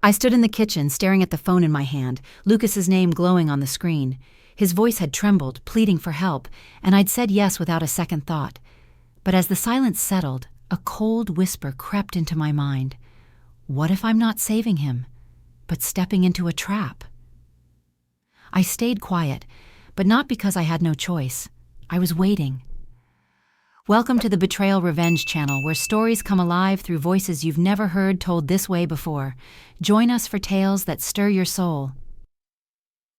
I stood in the kitchen, staring at the phone in my hand, Lucas's name glowing on the screen. His voice had trembled, pleading for help, and I'd said yes without a second thought. But as the silence settled, a cold whisper crept into my mind. What if I'm not saving him, but stepping into a trap? I stayed quiet, but not because I had no choice. I was waiting. Welcome to the Betrayal Revenge channel, where stories come alive through voices you've never heard told this way before. Join us for tales that stir your soul.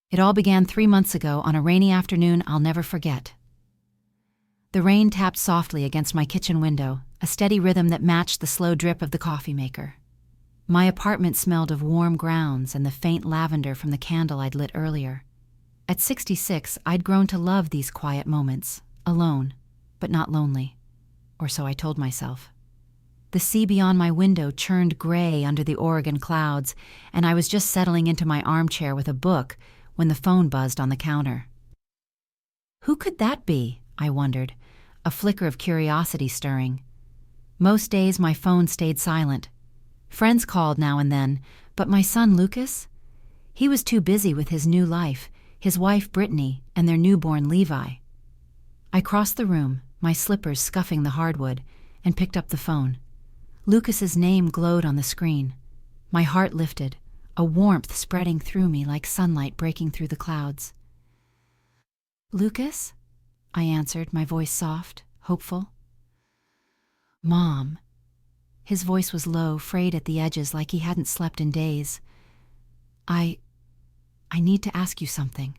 It all began 3 months ago on a rainy afternoon I'll never forget. The rain tapped softly against my kitchen window, a steady rhythm that matched the slow drip of the coffee maker. My apartment smelled of warm grounds and the faint lavender from the candle I'd lit earlier. At 66, I'd grown to love these quiet moments, alone, but not lonely, or so I told myself. The sea beyond my window churned gray under the Oregon clouds, and I was just settling into my armchair with a book when the phone buzzed on the counter. Who could that be? I wondered, a flicker of curiosity stirring. Most days my phone stayed silent. Friends called now and then, but my son Lucas? He was too busy with his new life, his wife Brittany, and their newborn Levi. I crossed the room, my slippers scuffing the hardwood, and picked up the phone. Lucas's name glowed on the screen. My heart lifted, a warmth spreading through me like sunlight breaking through the clouds. "Lucas?" I answered, my voice soft, hopeful. "Mom." His voice was low, frayed at the edges like he hadn't slept in days. I need to ask you something."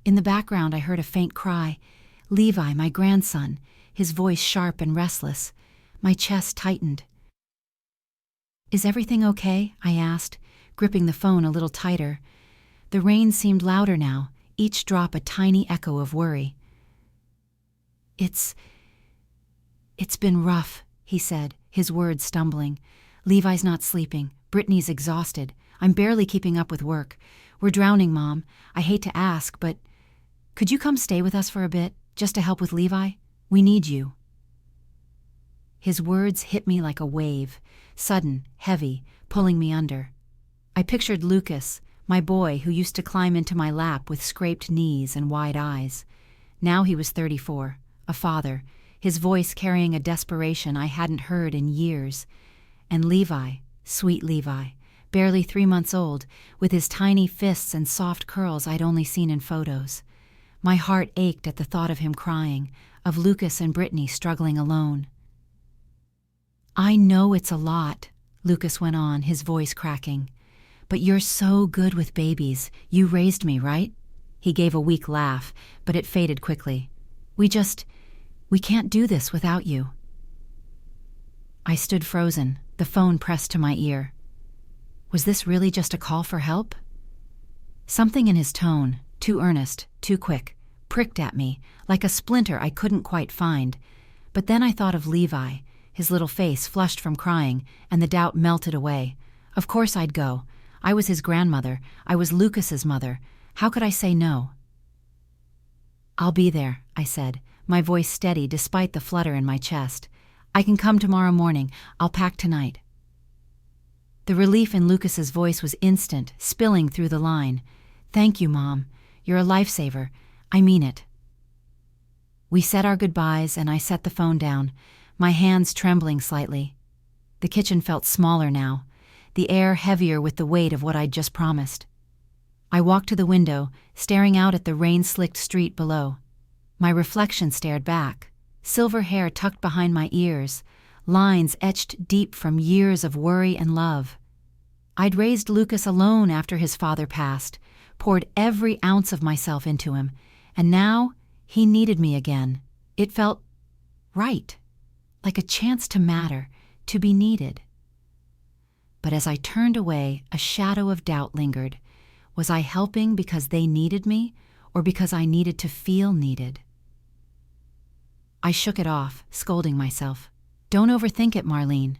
In the background I heard a faint cry. Levi, my grandson, his voice sharp and restless. My chest tightened. "Is everything okay?" I asked, gripping the phone a little tighter. The rain seemed louder now, each drop a tiny echo of worry. It's been rough," he said, his words stumbling. "Levi's not sleeping. Brittany's exhausted. I'm barely keeping up with work. We're drowning, Mom. I hate to ask, but could you come stay with us for a bit, just to help with Levi? We need you." His words hit me like a wave, sudden, heavy, pulling me under. I pictured Lucas, my boy who used to climb into my lap with scraped knees and wide eyes. Now he was 34, a father, his voice carrying a desperation I hadn't heard in years. And Levi, sweet Levi, barely 3 months old, with his tiny fists and soft curls I'd only seen in photos. My heart ached at the thought of him crying, of Lucas and Brittany struggling alone. "I know it's a lot," Lucas went on, his voice cracking. "But you're so good with babies. You raised me, right?" He gave a weak laugh, but it faded quickly. We can't do this without you." I stood frozen, the phone pressed to my ear. Was this really just a call for help? Something in his tone, too earnest, too quick, pricked at me, like a splinter I couldn't quite find. But then I thought of Levi, his little face flushed from crying, and the doubt melted away. Of course I'd go. I was his grandmother. I was Lucas's mother. How could I say no? "I'll be there," I said, my voice steady despite the flutter in my chest. "I can come tomorrow morning. I'll pack tonight." The relief in Lucas's voice was instant, spilling through the line. "Thank you, Mom. You're a lifesaver. I mean it." We said our goodbyes, and I set the phone down, my hands trembling slightly. The kitchen felt smaller now, the air heavier with the weight of what I'd just promised. I walked to the window, staring out at the rain-slicked street below. My reflection stared back, silver hair tucked behind my ears, lines etched deep from years of worry and love. I'd raised Lucas alone after his father passed, poured every ounce of myself into him, and now he needed me again. It felt right, like a chance to matter, to be needed. But as I turned away, a shadow of doubt lingered. Was I helping because they needed me, or because I needed to feel needed? I shook it off, scolding myself. "Don't overthink it, Marlene."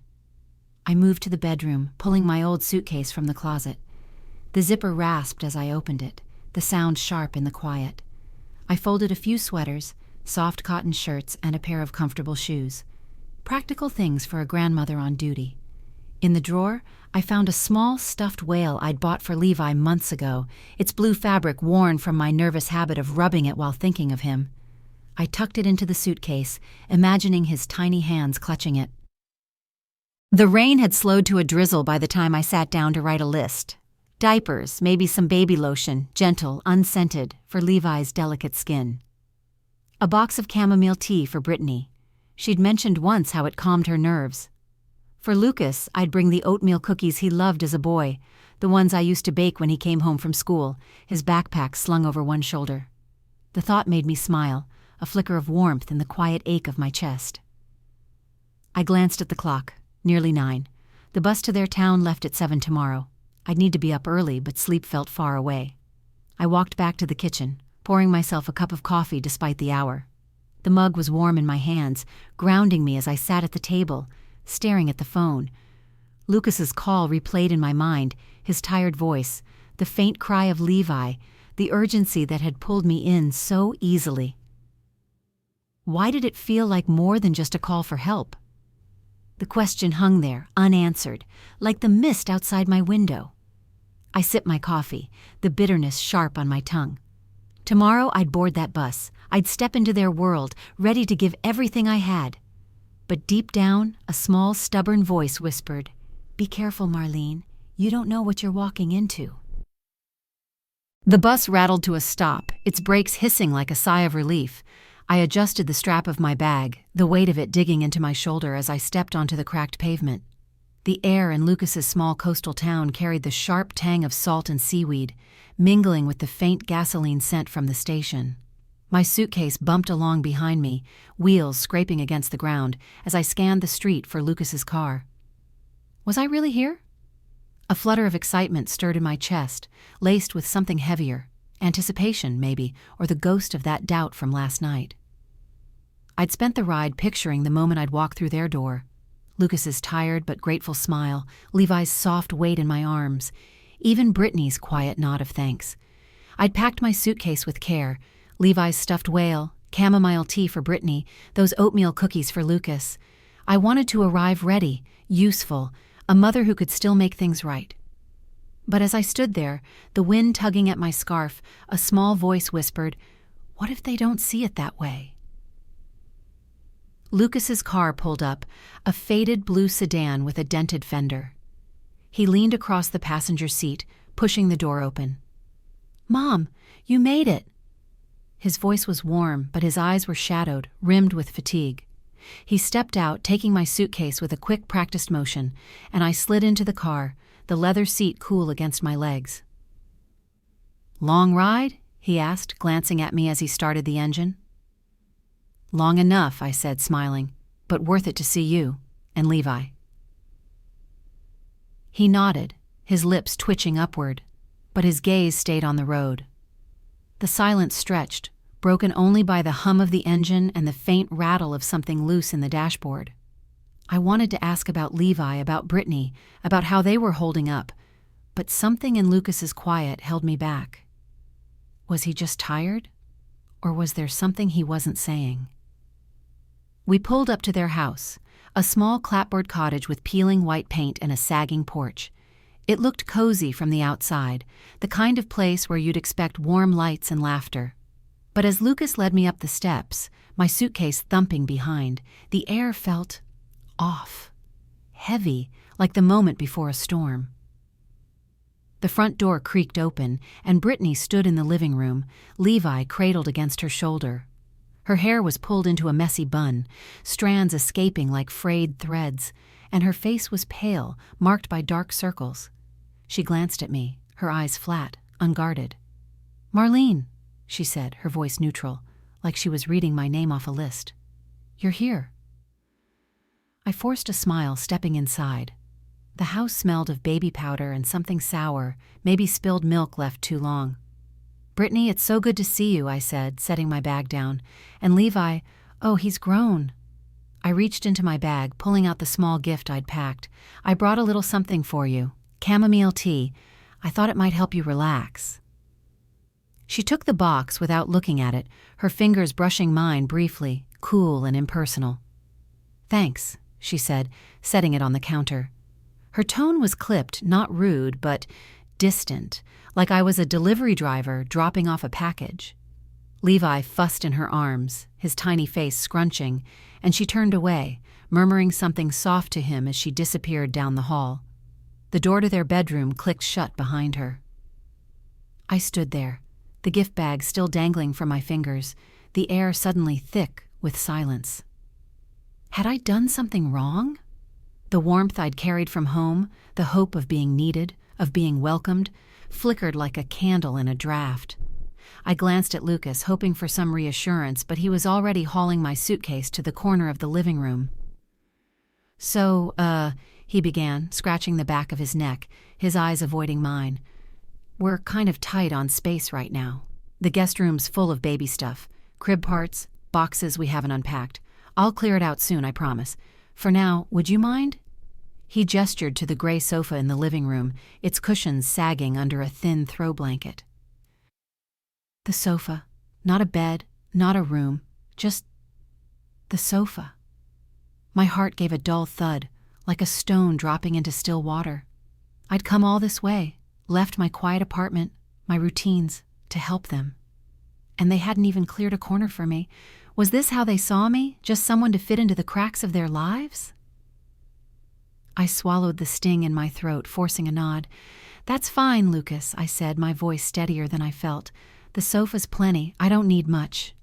I moved to the bedroom, pulling my old suitcase from the closet. The zipper rasped as I opened it, the sound sharp in the quiet. I folded a few sweaters, soft cotton shirts, and a pair of comfortable shoes. Practical things for a grandmother on duty. In the drawer, I found a small stuffed whale I'd bought for Levi months ago, its blue fabric worn from my nervous habit of rubbing it while thinking of him. I tucked it into the suitcase, imagining his tiny hands clutching it. The rain had slowed to a drizzle by the time I sat down to write a list. Diapers, maybe some baby lotion, gentle, unscented, for Levi's delicate skin. A box of chamomile tea for Brittany. She'd mentioned once how it calmed her nerves. For Lucas, I'd bring the oatmeal cookies he loved as a boy, the ones I used to bake when he came home from school, his backpack slung over one shoulder. The thought made me smile, a flicker of warmth in the quiet ache of my chest. I glanced at the clock. Nearly 9. The bus to their town left at 7 tomorrow. I'd need to be up early, but sleep felt far away. I walked back to the kitchen, pouring myself a cup of coffee despite the hour. The mug was warm in my hands, grounding me as I sat at the table, staring at the phone. Lucas's call replayed in my mind, his tired voice, the faint cry of Levi, the urgency that had pulled me in so easily. Why did it feel like more than just a call for help? The question hung there, unanswered, like the mist outside my window. I sipped my coffee, the bitterness sharp on my tongue. Tomorrow I'd board that bus. I'd step into their world, ready to give everything I had. But deep down, a small, stubborn voice whispered, "Be careful, Marlene. You don't know what you're walking into." The bus rattled to a stop, its brakes hissing like a sigh of relief. I adjusted the strap of my bag, the weight of it digging into my shoulder as I stepped onto the cracked pavement. The air in Lucas's small coastal town carried the sharp tang of salt and seaweed, mingling with the faint gasoline scent from the station. My suitcase bumped along behind me, wheels scraping against the ground, as I scanned the street for Lucas's car. Was I really here? A flutter of excitement stirred in my chest, laced with something heavier. Anticipation, maybe, or the ghost of that doubt from last night. I'd spent the ride picturing the moment I'd walk through their door. Lucas's tired but grateful smile, Levi's soft weight in my arms, even Brittany's quiet nod of thanks. I'd packed my suitcase with care, Levi's stuffed whale, chamomile tea for Brittany, those oatmeal cookies for Lucas. I wanted to arrive ready, useful, a mother who could still make things right. But as I stood there, the wind tugging at my scarf, a small voice whispered, "What if they don't see it that way?" Lucas's car pulled up, a faded blue sedan with a dented fender. He leaned across the passenger seat, pushing the door open. "Mom, you made it!" His voice was warm, but his eyes were shadowed, rimmed with fatigue. He stepped out, taking my suitcase with a quick, practiced motion, and I slid into the car, the leather seat cool against my legs. "Long ride?" he asked, glancing at me as he started the engine. "Long enough," I said, smiling, "but worth it to see you, and Levi." He nodded, his lips twitching upward, but his gaze stayed on the road. The silence stretched, broken only by the hum of the engine and the faint rattle of something loose in the dashboard. I wanted to ask about Levi, about Brittany, about how they were holding up, but something in Lucas's quiet held me back. Was he just tired? Or was there something he wasn't saying? We pulled up to their house, a small clapboard cottage with peeling white paint and a sagging porch. It looked cozy from the outside, the kind of place where you'd expect warm lights and laughter. But as Lucas led me up the steps, my suitcase thumping behind, the air felt off, heavy, like the moment before a storm. The front door creaked open, and Brittany stood in the living room, Levi cradled against her shoulder. Her hair was pulled into a messy bun, strands escaping like frayed threads, and her face was pale, marked by dark circles. She glanced at me, her eyes flat, unguarded. "Marlene," she said, her voice neutral, like she was reading my name off a list. "You're here." I forced a smile, stepping inside. The house smelled of baby powder and something sour, maybe spilled milk left too long. "Brittany, it's so good to see you," I said, setting my bag down. "And Levi, oh, he's grown." I reached into my bag, pulling out the small gift I'd packed. "I brought a little something for you. Chamomile tea. I thought it might help you relax." She took the box without looking at it, her fingers brushing mine briefly, cool and impersonal. "Thanks," she said, setting it on the counter. Her tone was clipped, not rude, but distant, like I was a delivery driver dropping off a package. Levi fussed in her arms, his tiny face scrunching, and she turned away, murmuring something soft to him as she disappeared down the hall. The door to their bedroom clicked shut behind her. I stood there, the gift bag still dangling from my fingers, the air suddenly thick with silence. Had I done something wrong? The warmth I'd carried from home, the hope of being needed, of being welcomed, flickered like a candle in a draft. I glanced at Lucas, hoping for some reassurance, but he was already hauling my suitcase to the corner of the living room. So, he began, scratching the back of his neck, his eyes avoiding mine. We're kind of tight on space right now. The guest room's full of baby stuff, crib parts, boxes we haven't unpacked. I'll clear it out soon, I promise. For now, would you mind? He gestured to the gray sofa in the living room, its cushions sagging under a thin throw blanket. The sofa. Not a bed, not a room, just the sofa. My heart gave a dull thud, like a stone dropping into still water. I'd come all this way, left my quiet apartment, my routines, to help them. And they hadn't even cleared a corner for me. Was this how they saw me, just someone to fit into the cracks of their lives? I swallowed the sting in my throat, forcing a nod. That's fine, Lucas, I said, my voice steadier than I felt. The sofa's plenty. I don't need much.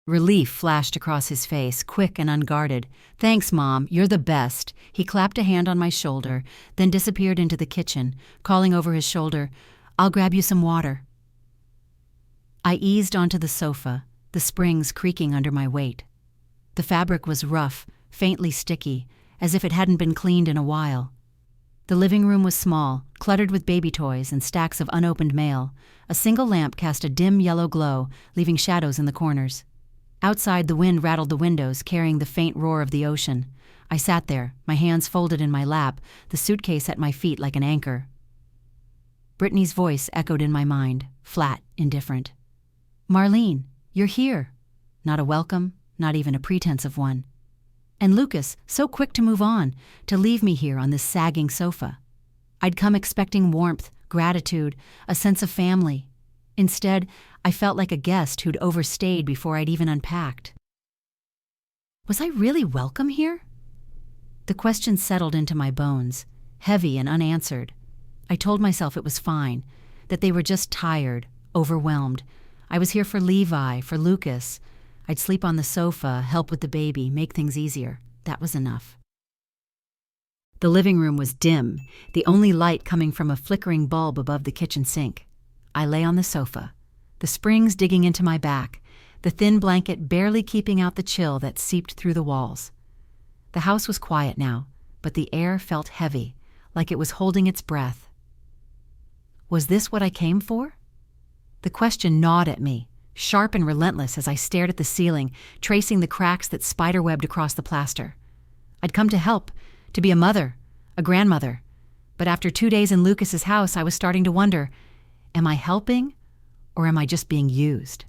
Relief flashed across his face, quick and unguarded. Thanks, Mom. You're the best. He clapped a hand on my shoulder, then disappeared into the kitchen, calling over his shoulder, I'll grab you some water. I eased onto the sofa, the springs creaking under my weight. The fabric was rough, faintly sticky, as if it hadn't been cleaned in a while. The living room was small, cluttered with baby toys and stacks of unopened mail. A single lamp cast a dim yellow glow, leaving shadows in the corners. Outside, the wind rattled the windows, carrying the faint roar of the ocean. I sat there, my hands folded in my lap, the suitcase at my feet like an anchor. Brittany's voice echoed in my mind, flat, indifferent. Marlene, you're here. Not a welcome, not even a pretense of one. And Lucas, so quick to move on, to leave me here on this sagging sofa. I'd come expecting warmth, gratitude, a sense of family. Instead, I felt like a guest who'd overstayed before I'd even unpacked. Was I really welcome here? The question settled into my bones, heavy and unanswered. I told myself it was fine, that they were just tired, overwhelmed. I was here for Levi, for Lucas. I'd sleep on the sofa, help with the baby, make things easier. That was enough. The living room was dim, the only light coming from a flickering bulb above the kitchen sink. I lay on the sofa, the springs digging into my back, the thin blanket barely keeping out the chill that seeped through the walls. The house was quiet now, but the air felt heavy, like it was holding its breath. Was this what I came for? The question gnawed at me, sharp and relentless as I stared at the ceiling, tracing the cracks that spiderwebbed across the plaster. I'd come to help, to be a mother, a grandmother. But after 2 days in Lucas's house, I was starting to wonder, am I helping, or am I just being used?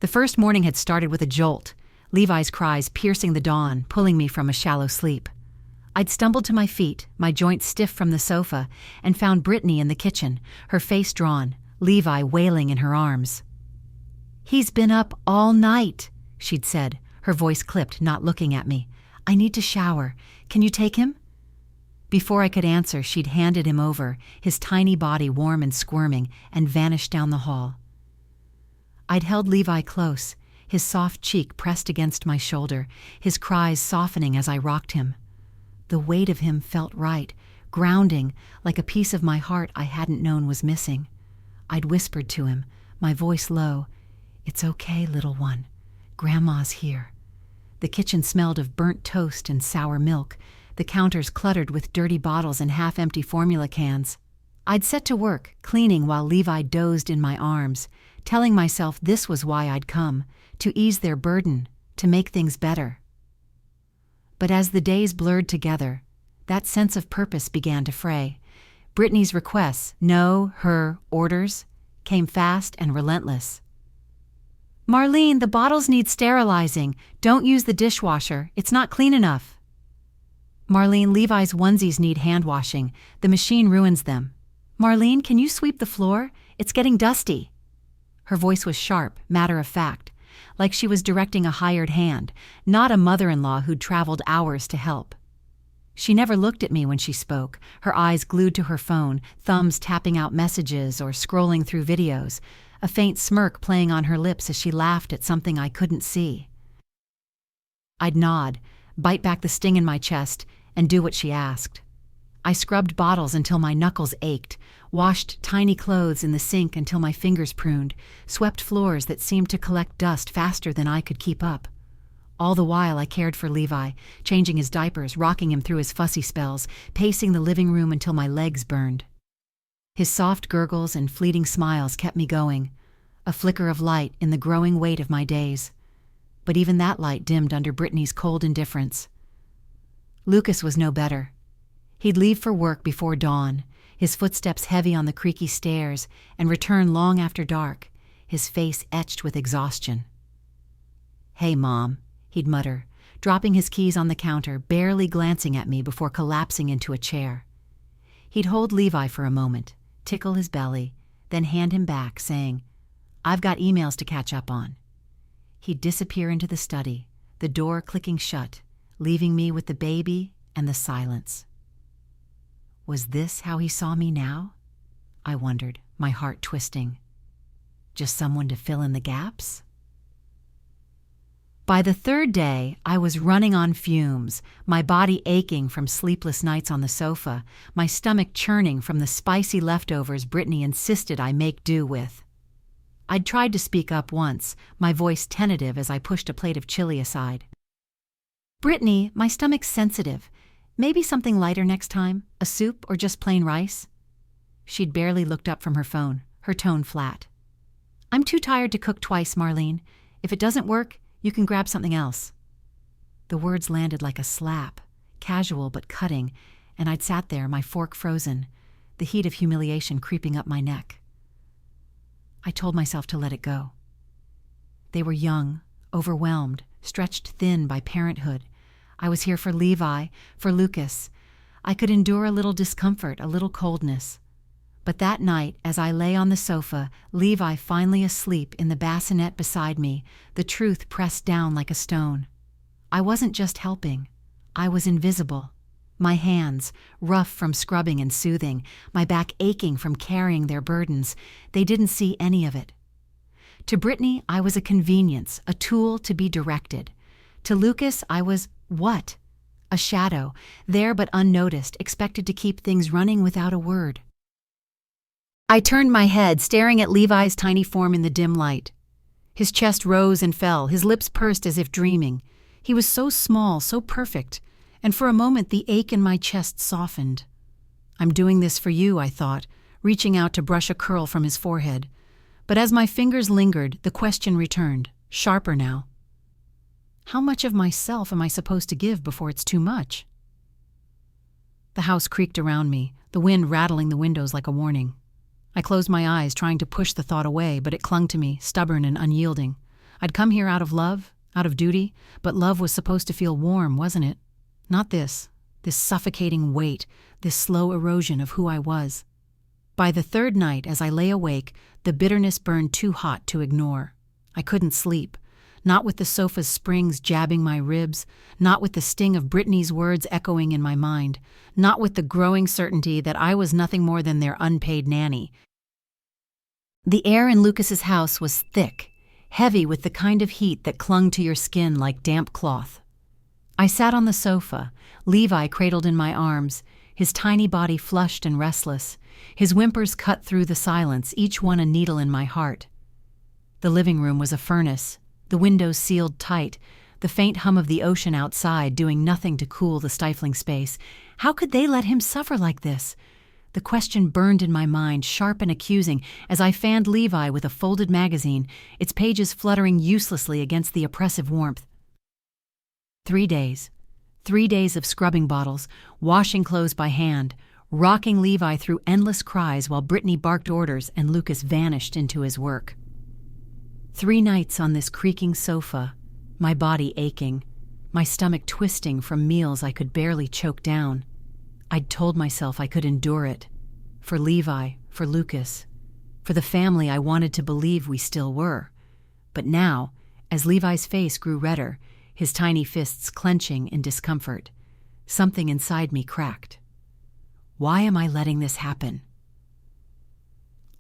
The first morning had started with a jolt, Levi's cries piercing the dawn, pulling me from a shallow sleep. I'd stumbled to my feet, my joints stiff from the sofa, and found Brittany in the kitchen, her face drawn, Levi wailing in her arms. He's been up all night, she'd said, her voice clipped, not looking at me. I need to shower. Can you take him? Before I could answer, she'd handed him over, his tiny body warm and squirming, and vanished down the hall. I'd held Levi close, his soft cheek pressed against my shoulder, his cries softening as I rocked him. The weight of him felt right, grounding, like a piece of my heart I hadn't known was missing. I'd whispered to him, my voice low, "It's okay, little one. Grandma's here." The kitchen smelled of burnt toast and sour milk, the counters cluttered with dirty bottles and half-empty formula cans. I'd set to work, cleaning while Levi dozed in my arms, telling myself this was why I'd come, to ease their burden, to make things better. But as the days blurred together, that sense of purpose began to fray. Brittany's requests, no, her, orders, came fast and relentless. Marlene, the bottles need sterilizing. Don't use the dishwasher. It's not clean enough. Marlene, Levi's onesies need hand washing. The machine ruins them. Marlene, can you sweep the floor? It's getting dusty. Her voice was sharp, matter of fact, like she was directing a hired hand, not a mother-in-law who'd traveled hours to help. She never looked at me when she spoke, her eyes glued to her phone, thumbs tapping out messages or scrolling through videos, a faint smirk playing on her lips as she laughed at something I couldn't see. I'd nod, bite back the sting in my chest, and do what she asked. I scrubbed bottles until my knuckles ached, washed tiny clothes in the sink until my fingers pruned, swept floors that seemed to collect dust faster than I could keep up. All the while I cared for Levi, changing his diapers, rocking him through his fussy spells, pacing the living room until my legs burned. His soft gurgles and fleeting smiles kept me going, a flicker of light in the growing weight of my days. But even that light dimmed under Brittany's cold indifference. Lucas was no better. He'd leave for work before dawn, his footsteps heavy on the creaky stairs, and return long after dark, his face etched with exhaustion. "Hey, Mom," he'd mutter, dropping his keys on the counter, barely glancing at me before collapsing into a chair. He'd hold Levi for a moment, tickle his belly, then hand him back, saying, "I've got emails to catch up on." He'd disappear into the study, the door clicking shut, leaving me with the baby and the silence. Was this how he saw me now? I wondered, my heart twisting. Just someone to fill in the gaps? By the third day, I was running on fumes, my body aching from sleepless nights on the sofa, my stomach churning from the spicy leftovers Brittany insisted I make do with. I'd tried to speak up once, my voice tentative as I pushed a plate of chili aside. "Brittany, my stomach's sensitive. Maybe something lighter next time, a soup or just plain rice?" She'd barely looked up from her phone, her tone flat. "I'm too tired to cook twice, Marlene. If it doesn't work, you can grab something else." The words landed like a slap, casual but cutting, and I'd sat there, my fork frozen, the heat of humiliation creeping up my neck. I told myself to let it go. They were young, overwhelmed, stretched thin by parenthood. I was here for Levi, for Lucas. I could endure a little discomfort, a little coldness. But that night, as I lay on the sofa, Levi finally asleep in the bassinet beside me, the truth pressed down like a stone. I wasn't just helping. I was invisible. My hands, rough from scrubbing and soothing, my back aching from carrying their burdens, they didn't see any of it. To Brittany, I was a convenience, a tool to be directed. To Lucas, I was what? A shadow, there but unnoticed, expected to keep things running without a word. I turned my head, staring at Levi's tiny form in the dim light. His chest rose and fell, his lips pursed as if dreaming. He was so small, so perfect, and for a moment the ache in my chest softened. "I'm doing this for you," I thought, reaching out to brush a curl from his forehead. But as my fingers lingered, the question returned, sharper now. How much of myself am I supposed to give before it's too much? The house creaked around me, the wind rattling the windows like a warning. I closed my eyes, trying to push the thought away, but it clung to me, stubborn and unyielding. I'd come here out of love, out of duty, but love was supposed to feel warm, wasn't it? Not this suffocating weight, this slow erosion of who I was. By the third night, as I lay awake, the bitterness burned too hot to ignore. I couldn't sleep, not with the sofa's springs jabbing my ribs, not with the sting of Brittany's words echoing in my mind, not with the growing certainty that I was nothing more than their unpaid nanny. The air in Lucas's house was thick, heavy with the kind of heat that clung to your skin like damp cloth. I sat on the sofa, Levi cradled in my arms, his tiny body flushed and restless, his whimpers cut through the silence, each one a needle in my heart. The living room was a furnace, the windows sealed tight, the faint hum of the ocean outside doing nothing to cool the stifling space. How could they let him suffer like this? The question burned in my mind, sharp and accusing, as I fanned Levi with a folded magazine, its pages fluttering uselessly against the oppressive warmth. 3 days. 3 days of scrubbing bottles, washing clothes by hand, rocking Levi through endless cries while Brittany barked orders and Lucas vanished into his work. 3 nights on this creaking sofa, my body aching, my stomach twisting from meals I could barely choke down. I'd told myself I could endure it. For Levi, for Lucas, for the family I wanted to believe we still were. But now, as Levi's face grew redder, his tiny fists clenching in discomfort, something inside me cracked. Why am I letting this happen?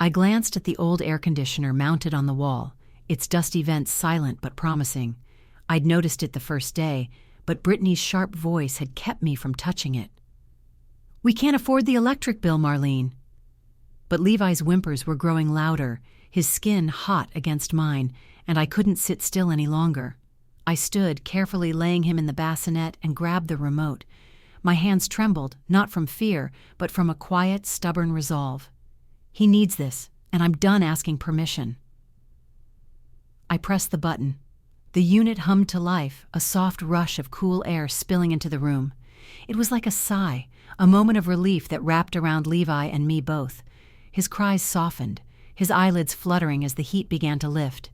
I glanced at the old air conditioner mounted on the wall, its dusty vents silent but promising. I'd noticed it the first day, but Brittany's sharp voice had kept me from touching it. "We can't afford the electric bill, Marlene." But Levi's whimpers were growing louder, his skin hot against mine, and I couldn't sit still any longer. I stood, carefully laying him in the bassinet, and grabbed the remote. My hands trembled, not from fear, but from a quiet, stubborn resolve. He needs this, and I'm done asking permission. I pressed the button. The unit hummed to life, a soft rush of cool air spilling into the room. It was like a sigh, a moment of relief that wrapped around Levi and me both. His cries softened, his eyelids fluttering as the heat began to lift.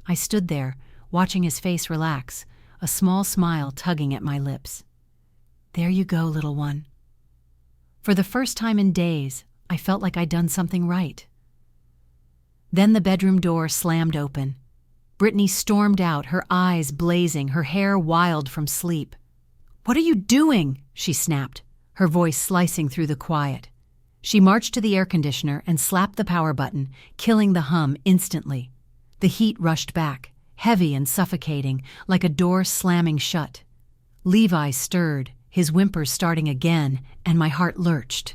I stood there, watching his face relax, a small smile tugging at my lips. "There you go, little one." For the first time in days, I felt like I'd done something right. Then the bedroom door slammed open. Brittany stormed out, her eyes blazing, her hair wild from sleep. "What are you doing?" she snapped, her voice slicing through the quiet. She marched to the air conditioner and slapped the power button, killing the hum instantly. The heat rushed back, heavy and suffocating, like a door slamming shut. Levi stirred, his whimpers starting again, and my heart lurched.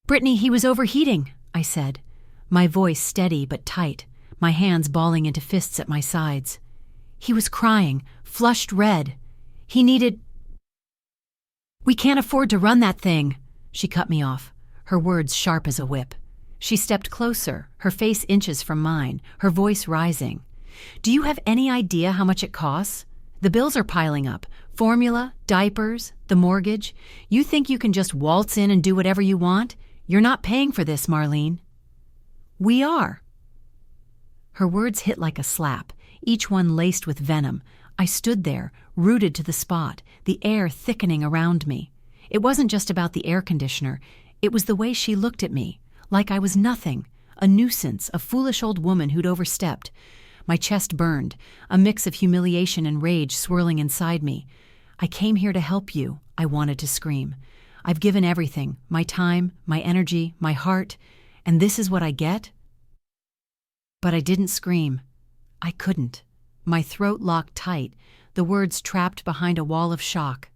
"Brittany, he was overheating," I said, my voice steady but tight, my hands balling into fists at my sides. "He was crying, flushed red. He needed—" "We can't afford to run that thing," she cut me off, her words sharp as a whip. She stepped closer, her face inches from mine, her voice rising. "Do you have any idea how much it costs? The bills are piling up. Formula, diapers, the mortgage. You think you can just waltz in and do whatever you want? You're not paying for this, Marlene." "We are." Her words hit like a slap, each one laced with venom. I stood there, rooted to the spot, the air thickening around me. It wasn't just about the air conditioner. It was the way she looked at me, like I was nothing, a nuisance, a foolish old woman who'd overstepped. My chest burned, a mix of humiliation and rage swirling inside me. "I came here to help you," I wanted to scream. "I've given everything, my time, my energy, my heart, and this is what I get?" But I didn't scream. I couldn't. My throat locked tight, the words trapped behind a wall of shock.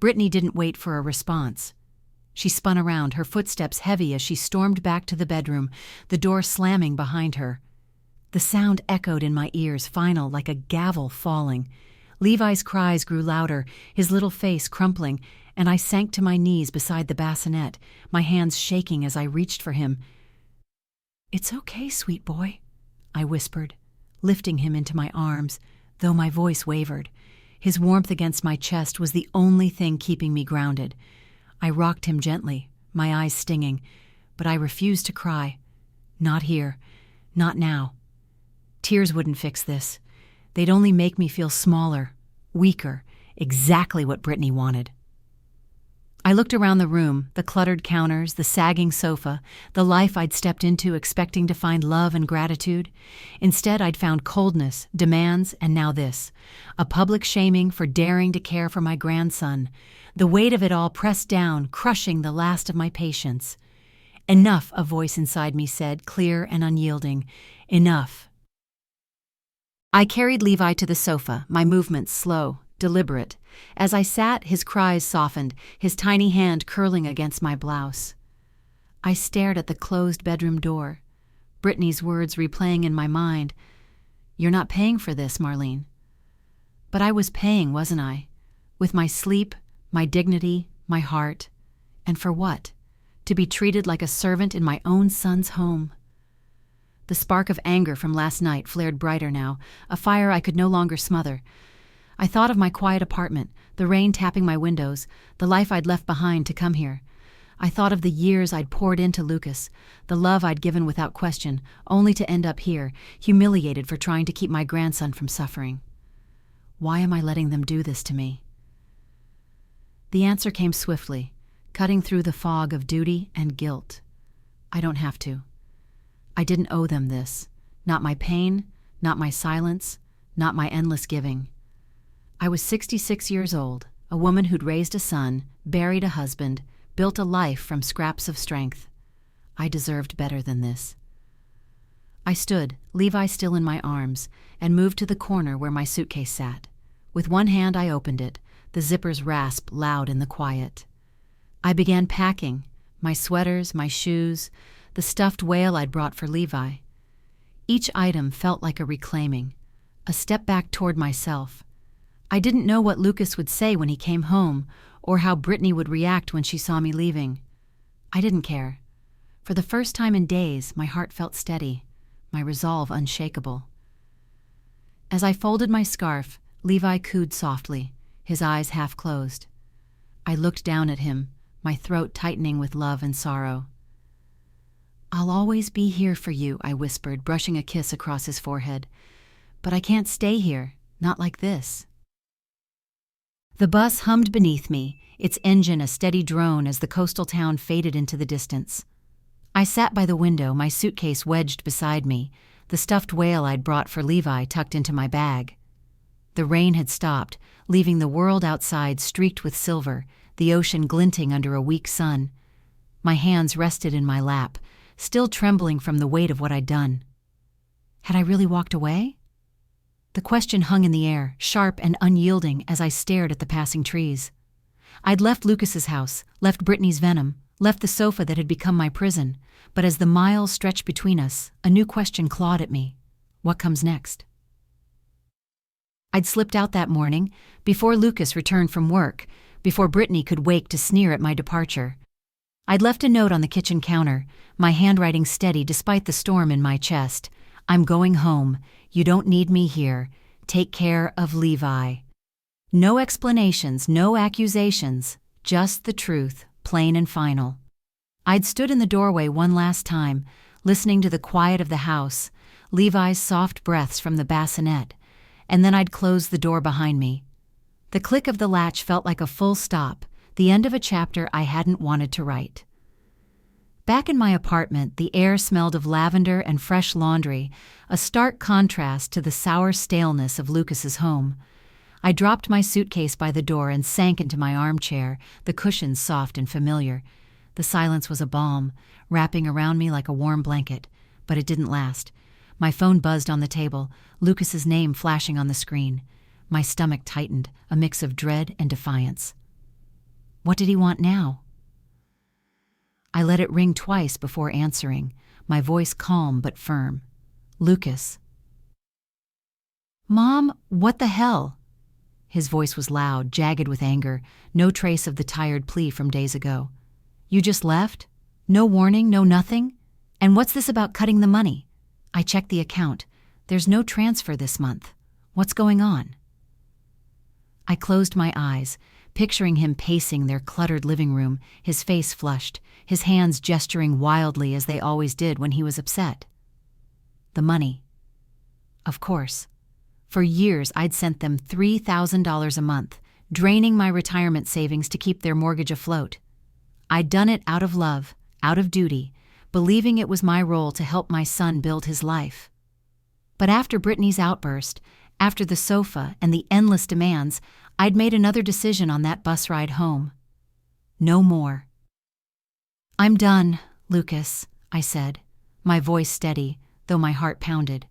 Brittany didn't wait for a response. She spun around, her footsteps heavy as she stormed back to the bedroom, the door slamming behind her. The sound echoed in my ears, final, like a gavel falling. Levi's cries grew louder, his little face crumpling, and I sank to my knees beside the bassinet, my hands shaking as I reached for him. "It's okay, sweet boy," I whispered, lifting him into my arms, though my voice wavered. His warmth against my chest was the only thing keeping me grounded. I rocked him gently, my eyes stinging, but I refused to cry. Not here. Not now. Tears wouldn't fix this. They'd only make me feel smaller, weaker, exactly what Brittany wanted. I looked around the room, the cluttered counters, the sagging sofa, the life I'd stepped into expecting to find love and gratitude. Instead, I'd found coldness, demands, and now this, a public shaming for daring to care for my grandson. The weight of it all pressed down, crushing the last of my patience. "Enough," a voice inside me said, clear and unyielding. "Enough." I carried Levi to the sofa, my movements slow, deliberate. As I sat, his cries softened, his tiny hand curling against my blouse. I stared at the closed bedroom door, Brittany's words replaying in my mind. "You're not paying for this, Marlene." But I was paying, wasn't I? With my sleep, my dignity, my heart. And for what? To be treated like a servant in my own son's home. The spark of anger from last night flared brighter now, a fire I could no longer smother. I thought of my quiet apartment, the rain tapping my windows, the life I'd left behind to come here. I thought of the years I'd poured into Lucas, the love I'd given without question, only to end up here, humiliated for trying to keep my grandson from suffering. Why am I letting them do this to me? The answer came swiftly, cutting through the fog of duty and guilt. I don't have to. I didn't owe them this. Not my pain, not my silence, not my endless giving. I was 66 years old, a woman who'd raised a son, buried a husband, built a life from scraps of strength. I deserved better than this. I stood, Levi still in my arms, and moved to the corner where my suitcase sat. With one hand I opened it, the zippers rasped loud in the quiet. I began packing, my sweaters, my shoes, the stuffed whale I'd brought for Levi. Each item felt like a reclaiming, a step back toward myself. I didn't know what Lucas would say when he came home, or how Brittany would react when she saw me leaving. I didn't care. For the first time in days, my heart felt steady, my resolve unshakable. As I folded my scarf, Levi cooed softly, his eyes half closed. I looked down at him, my throat tightening with love and sorrow. "I'll always be here for you," I whispered, brushing a kiss across his forehead. "But I can't stay here, not like this." The bus hummed beneath me, its engine a steady drone as the coastal town faded into the distance. I sat by the window, my suitcase wedged beside me, the stuffed whale I'd brought for Levi tucked into my bag. The rain had stopped, leaving the world outside streaked with silver, the ocean glinting under a weak sun. My hands rested in my lap, still trembling from the weight of what I'd done. Had I really walked away? The question hung in the air, sharp and unyielding as I stared at the passing trees. I'd left Lucas's house, left Brittany's venom, left the sofa that had become my prison, but as the miles stretched between us, a new question clawed at me. What comes next? I'd slipped out that morning, before Lucas returned from work, before Brittany could wake to sneer at my departure. I'd left a note on the kitchen counter, my handwriting steady despite the storm in my chest. "I'm going home. You don't need me here. Take care of Levi." No explanations, no accusations, just the truth, plain and final. I'd stood in the doorway one last time, listening to the quiet of the house, Levi's soft breaths from the bassinet, and then I'd closed the door behind me. The click of the latch felt like a full stop, the end of a chapter I hadn't wanted to write. Back in my apartment, the air smelled of lavender and fresh laundry, a stark contrast to the sour staleness of Lucas's home. I dropped my suitcase by the door and sank into my armchair, the cushions soft and familiar. The silence was a balm, wrapping around me like a warm blanket, but it didn't last. My phone buzzed on the table, Lucas's name flashing on the screen. My stomach tightened, a mix of dread and defiance. What did he want now? I let it ring twice before answering, my voice calm but firm. "Lucas." "Mom, what the hell?" His voice was loud, jagged with anger, no trace of the tired plea from days ago. "You just left? No warning, no nothing? And what's this about cutting the money? I checked the account. There's no transfer this month. What's going on?" I closed my eyes, picturing him pacing their cluttered living room, his face flushed, his hands gesturing wildly as they always did when he was upset. The money. Of course. For years I'd sent them $3,000 a month, draining my retirement savings to keep their mortgage afloat. I'd done it out of love, out of duty, believing it was my role to help my son build his life. But after Brittany's outburst, after the sofa and the endless demands, I'd made another decision on that bus ride home. No more. "I'm done, Lucas," I said, my voice steady, though my heart pounded.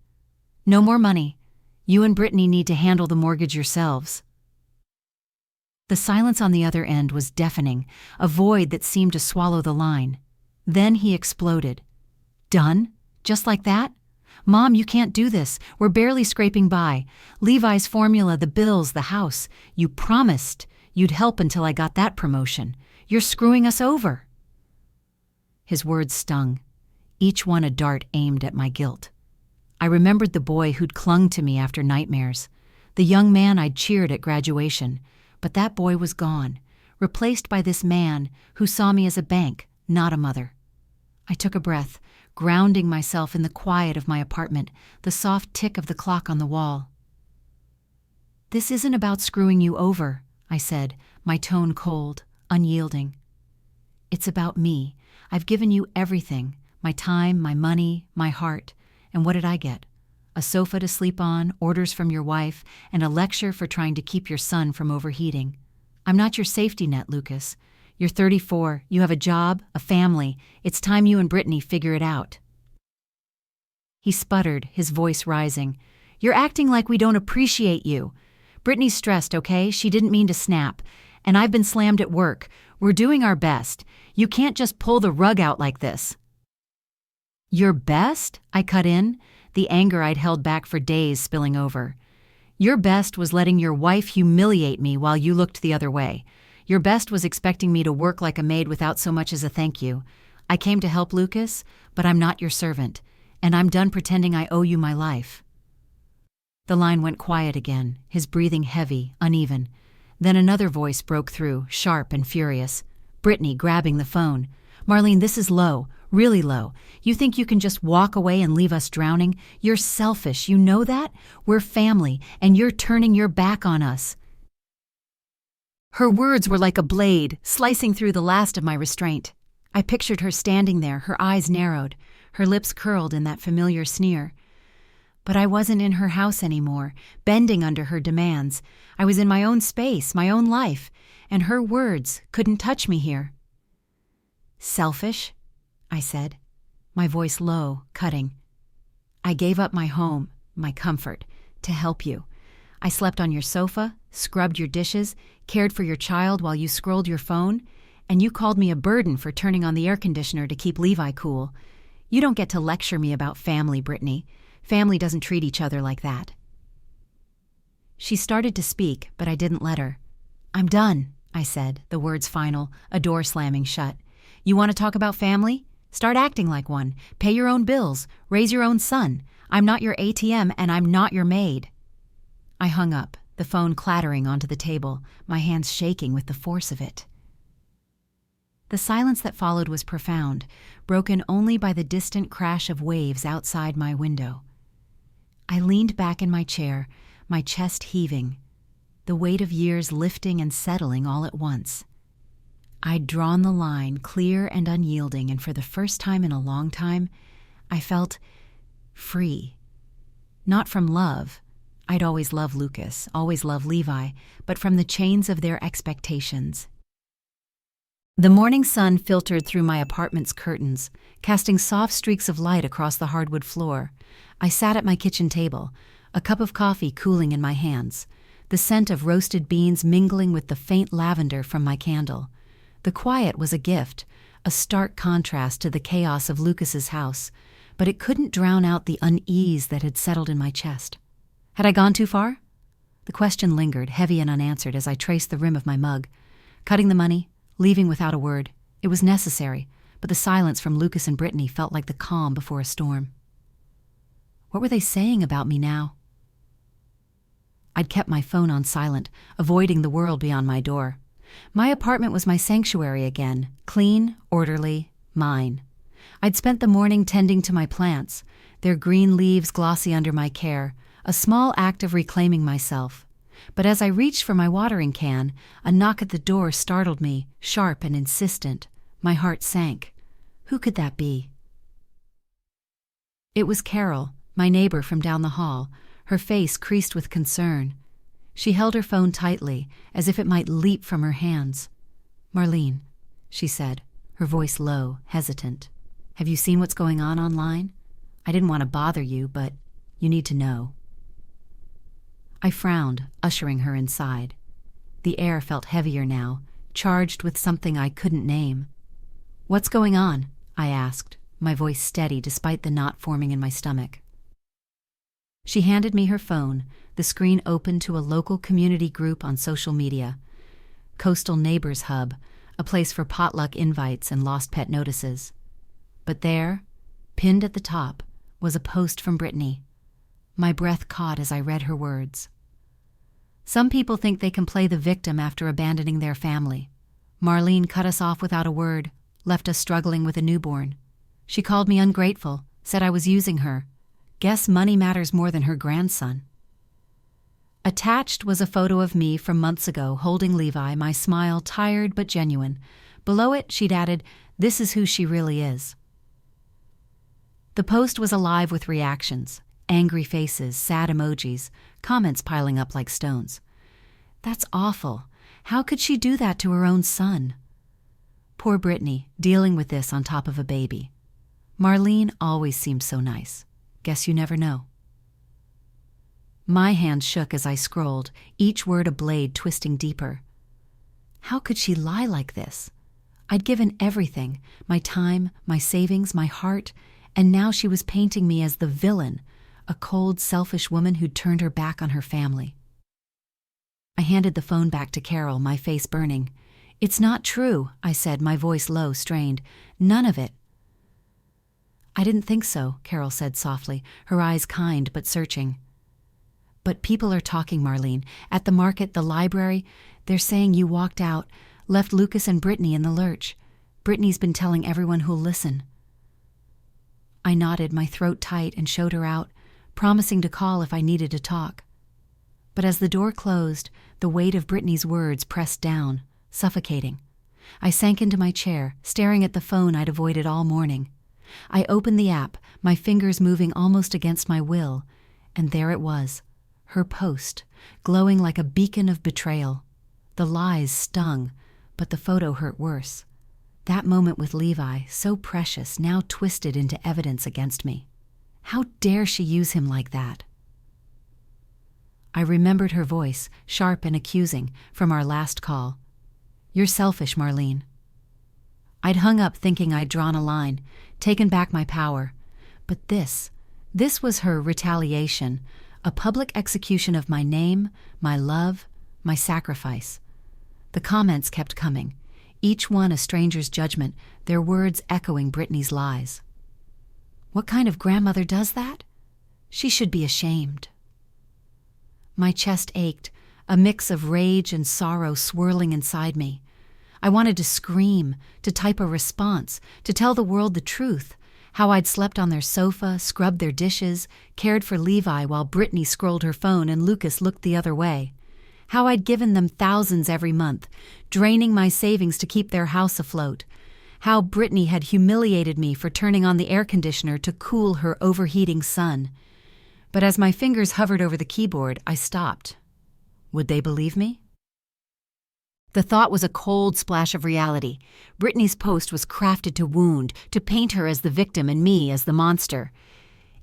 "No more money. You and Brittany need to handle the mortgage yourselves." The silence on the other end was deafening, a void that seemed to swallow the line. Then he exploded. "Done? Just like that? Mom, you can't do this. We're barely scraping by. Levi's formula, the bills, the house. You promised you'd help until I got that promotion. You're screwing us over." His words stung, each one a dart aimed at my guilt. I remembered the boy who'd clung to me after nightmares, the young man I'd cheered at graduation, but that boy was gone, replaced by this man who saw me as a bank, not a mother. I took a breath, grounding myself in the quiet of my apartment, the soft tick of the clock on the wall. This isn't about screwing you over, I said, my tone cold, unyielding. It's about me. I've given you everything, my time, my money, my heart. And what did I get? A sofa to sleep on, orders from your wife, and a lecture for trying to keep your son from overheating. I'm not your safety net, Lucas. You're 34, you have a job, a family. It's time you and Brittany figure it out. He sputtered, his voice rising. You're acting like we don't appreciate you. Brittany's stressed, okay? She didn't mean to snap. And I've been slammed at work. We're doing our best. You can't just pull the rug out like this. Your best? I cut in, the anger I'd held back for days spilling over. Your best was letting your wife humiliate me while you looked the other way. Your best was expecting me to work like a maid without so much as a thank you. I came to help, Lucas, but I'm not your servant, and I'm done pretending I owe you my life. The line went quiet again, his breathing heavy, uneven. Then another voice broke through, sharp and furious. Brittany grabbing the phone. Marlene, this is low, really low. You think you can just walk away and leave us drowning? You're selfish, you know that? We're family, and you're turning your back on us. Her words were like a blade, slicing through the last of my restraint. I pictured her standing there, her eyes narrowed, her lips curled in that familiar sneer. But I wasn't in her house anymore, bending under her demands. I was in my own space, my own life, and her words couldn't touch me here. Selfish? I said, my voice low, cutting. I gave up my home, my comfort, to help you. I slept on your sofa, scrubbed your dishes, cared for your child while you scrolled your phone, and you called me a burden for turning on the air conditioner to keep Levi cool. You don't get to lecture me about family, Brittany. Family doesn't treat each other like that. She started to speak, but I didn't let her. I'm done, I said, the words final, a door slamming shut. You want to talk about family? Start acting like one. Pay your own bills. Raise your own son. I'm not your ATM, and I'm not your maid. I hung up, the phone clattering onto the table, my hands shaking with the force of it. The silence that followed was profound, broken only by the distant crash of waves outside my window. I leaned back in my chair, my chest heaving, the weight of years lifting and settling all at once. I'd drawn the line clear and unyielding, and for the first time in a long time, I felt free. Not from love. I'd always loved Lucas, always loved Levi, but from the chains of their expectations. The morning sun filtered through my apartment's curtains, casting soft streaks of light across the hardwood floor. I sat at my kitchen table, a cup of coffee cooling in my hands, the scent of roasted beans mingling with the faint lavender from my candle. The quiet was a gift, a stark contrast to the chaos of Lucas's house, but it couldn't drown out the unease that had settled in my chest. Had I gone too far? The question lingered, heavy and unanswered, as I traced the rim of my mug. Cutting the money, leaving without a word. It was necessary, but the silence from Lucas and Brittany felt like the calm before a storm. What were they saying about me now? I'd kept my phone on silent, avoiding the world beyond my door. My apartment was my sanctuary again, clean, orderly, mine. I'd spent the morning tending to my plants, their green leaves glossy under my care, a small act of reclaiming myself. But as I reached for my watering can, a knock at the door startled me, sharp and insistent. My heart sank. Who could that be? It was Carol, my neighbor from down the hall, her face creased with concern. She held her phone tightly, as if it might leap from her hands. Marlene, she said, her voice low, hesitant. Have you seen what's going on online? I didn't want to bother you, but you need to know. I frowned, ushering her inside. The air felt heavier now, charged with something I couldn't name. What's going on? I asked, my voice steady despite the knot forming in my stomach. She handed me her phone, the screen open to a local community group on social media. Coastal Neighbors Hub, a place for potluck invites and lost pet notices. But there, pinned at the top, was a post from Brittany. My breath caught as I read her words. Some people think they can play the victim after abandoning their family. Marlene cut us off without a word, left us struggling with a newborn. She called me ungrateful, said I was using her. Guess money matters more than her grandson. Attached was a photo of me from months ago holding Levi, my smile tired but genuine. Below it, she'd added, "This is who she really is." The post was alive with reactions, angry faces, sad emojis, comments piling up like stones. That's awful. How could she do that to her own son? Poor Brittany, dealing with this on top of a baby. Marlene always seemed so nice. Guess you never know. My hand shook as I scrolled, each word a blade twisting deeper. How could she lie like this? I'd given everything, my time, my savings, my heart, and now she was painting me as the villain, a cold, selfish woman who'd turned her back on her family. I handed the phone back to Carol, my face burning. "It's not true," I said, my voice low, strained. "None of it." "I didn't think so," Carol said softly, her eyes kind but searching. "But people are talking, Marlene. At the market, the library, they're saying you walked out, left Lucas and Brittany in the lurch. Brittany's been telling everyone who'll listen." I nodded, my throat tight, and showed her out, promising to call if I needed to talk. But as the door closed, the weight of Brittany's words pressed down, suffocating. I sank into my chair, staring at the phone I'd avoided all morning. I opened the app, my fingers moving almost against my will, and there it was, her post, glowing like a beacon of betrayal. The lies stung, but the photo hurt worse. That moment with Levi, so precious, now twisted into evidence against me. How dare she use him like that? I remembered her voice, sharp and accusing, from our last call. "You're selfish, Marlene." I'd hung up thinking I'd drawn a line, taken back my power. But this was her retaliation, a public execution of my name, my love, my sacrifice. The comments kept coming, each one a stranger's judgment, their words echoing Brittany's lies. What kind of grandmother does that? She should be ashamed. My chest ached, a mix of rage and sorrow swirling inside me. I wanted to scream, to type a response, to tell the world the truth, how I'd slept on their sofa, scrubbed their dishes, cared for Levi while Brittany scrolled her phone and Lucas looked the other way. How I'd given them thousands every month, draining my savings to keep their house afloat. How Brittany had humiliated me for turning on the air conditioner to cool her overheating son. But as my fingers hovered over the keyboard, I stopped. Would they believe me? The thought was a cold splash of reality. Brittany's post was crafted to wound, to paint her as the victim and me as the monster.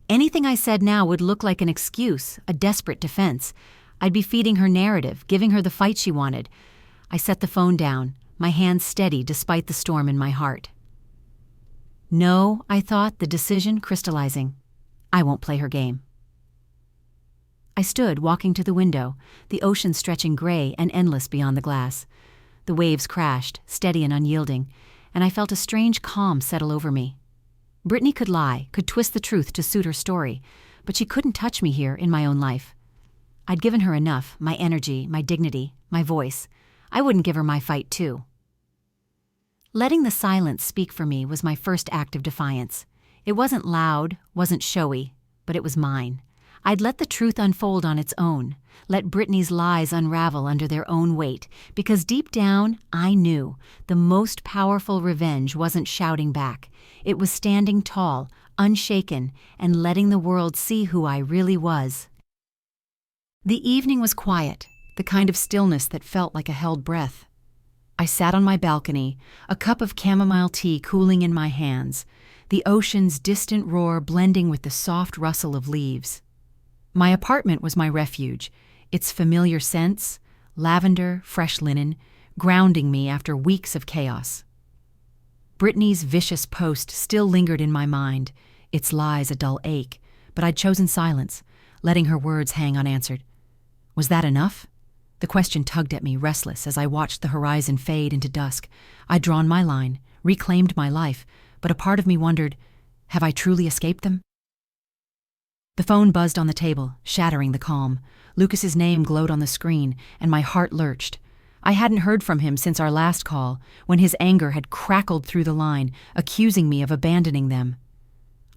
Anything I said now would look like an excuse, a desperate defense. I'd be feeding her narrative, giving her the fight she wanted. I set the phone down, my hands steady despite the storm in my heart. No, I thought, the decision crystallizing. I won't play her game. I stood, walking to the window, the ocean stretching gray and endless beyond the glass. The waves crashed, steady and unyielding, and I felt a strange calm settle over me. Brittany could lie, could twist the truth to suit her story, but she couldn't touch me here in my own life. I'd given her enough, my energy, my dignity, my voice. I wouldn't give her my fight too. Letting the silence speak for me was my first act of defiance. It wasn't loud, wasn't showy, but it was mine. I'd let the truth unfold on its own, let Brittany's lies unravel under their own weight, because deep down, I knew the most powerful revenge wasn't shouting back. It was standing tall, unshaken, and letting the world see who I really was. The evening was quiet, the kind of stillness that felt like a held breath. I sat on my balcony, a cup of chamomile tea cooling in my hands, the ocean's distant roar blending with the soft rustle of leaves. My apartment was my refuge, its familiar scents, lavender, fresh linen, grounding me after weeks of chaos. Brittany's vicious post still lingered in my mind, its lies a dull ache, but I'd chosen silence, letting her words hang unanswered. Was that enough? The question tugged at me, restless, as I watched the horizon fade into dusk. I'd drawn my line, reclaimed my life, but a part of me wondered, have I truly escaped them? The phone buzzed on the table, shattering the calm. Lucas's name glowed on the screen, and my heart lurched. I hadn't heard from him since our last call, when his anger had crackled through the line, accusing me of abandoning them.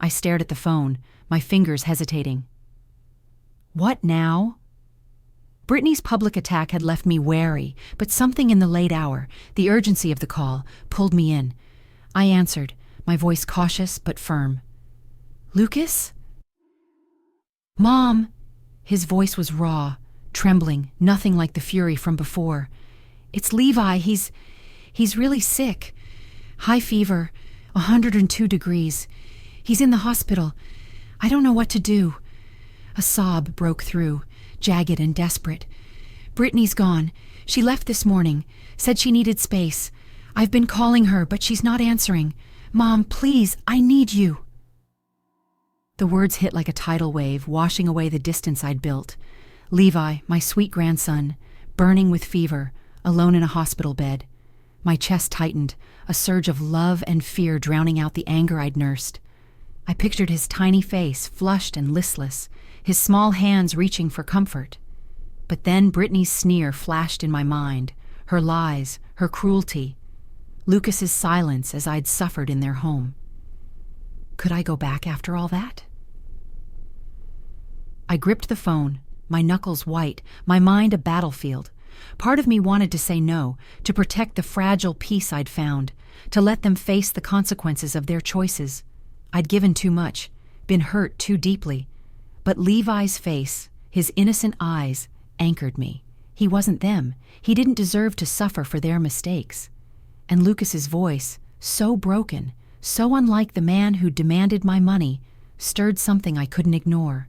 I stared at the phone, my fingers hesitating. What now? Brittany's public attack had left me wary, but something in the late hour, the urgency of the call, pulled me in. I answered, my voice cautious but firm. "Lucas?" "Mom!" His voice was raw, trembling, nothing like the fury from before. "It's Levi. He's really sick. High fever, 102 degrees. He's in the hospital. I don't know what to do." A sob broke through, jagged and desperate. "Brittany's gone. She left this morning, said she needed space. I've been calling her, but she's not answering. Mom, please, I need you." The words hit like a tidal wave, washing away the distance I'd built. Levi, my sweet grandson, burning with fever, alone in a hospital bed. My chest tightened, a surge of love and fear drowning out the anger I'd nursed. I pictured his tiny face, flushed and listless, his small hands reaching for comfort. But then Brittany's sneer flashed in my mind, her lies, her cruelty, Lucas's silence as I'd suffered in their home. Could I go back after all that? I gripped the phone, my knuckles white, my mind a battlefield. Part of me wanted to say no, to protect the fragile peace I'd found, to let them face the consequences of their choices. I'd given too much, been hurt too deeply. But Levi's face, his innocent eyes, anchored me. He wasn't them. He didn't deserve to suffer for their mistakes. And Lucas's voice, so broken, so unlike the man who demanded my money, stirred something I couldn't ignore.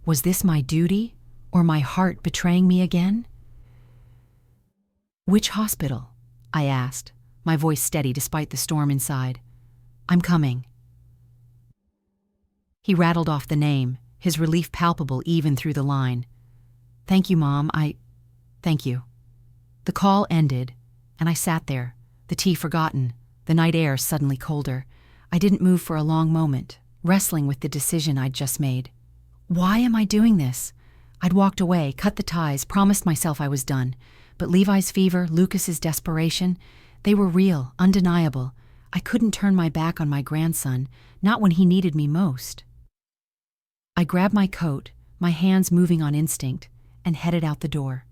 Was this my duty, or my heart betraying me again? "Which hospital?" I asked, my voice steady despite the storm inside. "I'm coming." He rattled off the name, his relief palpable even through the line. "Thank you, Mom, Thank you." The call ended, and I sat there, the tea forgotten, the night air suddenly colder. I didn't move for a long moment, wrestling with the decision I'd just made. Why am I doing this? I'd walked away, cut the ties, promised myself I was done. But Levi's fever, Lucas's desperation, they were real, undeniable. I couldn't turn my back on my grandson, not when he needed me most. I grabbed my coat, my hands moving on instinct, and headed out the door.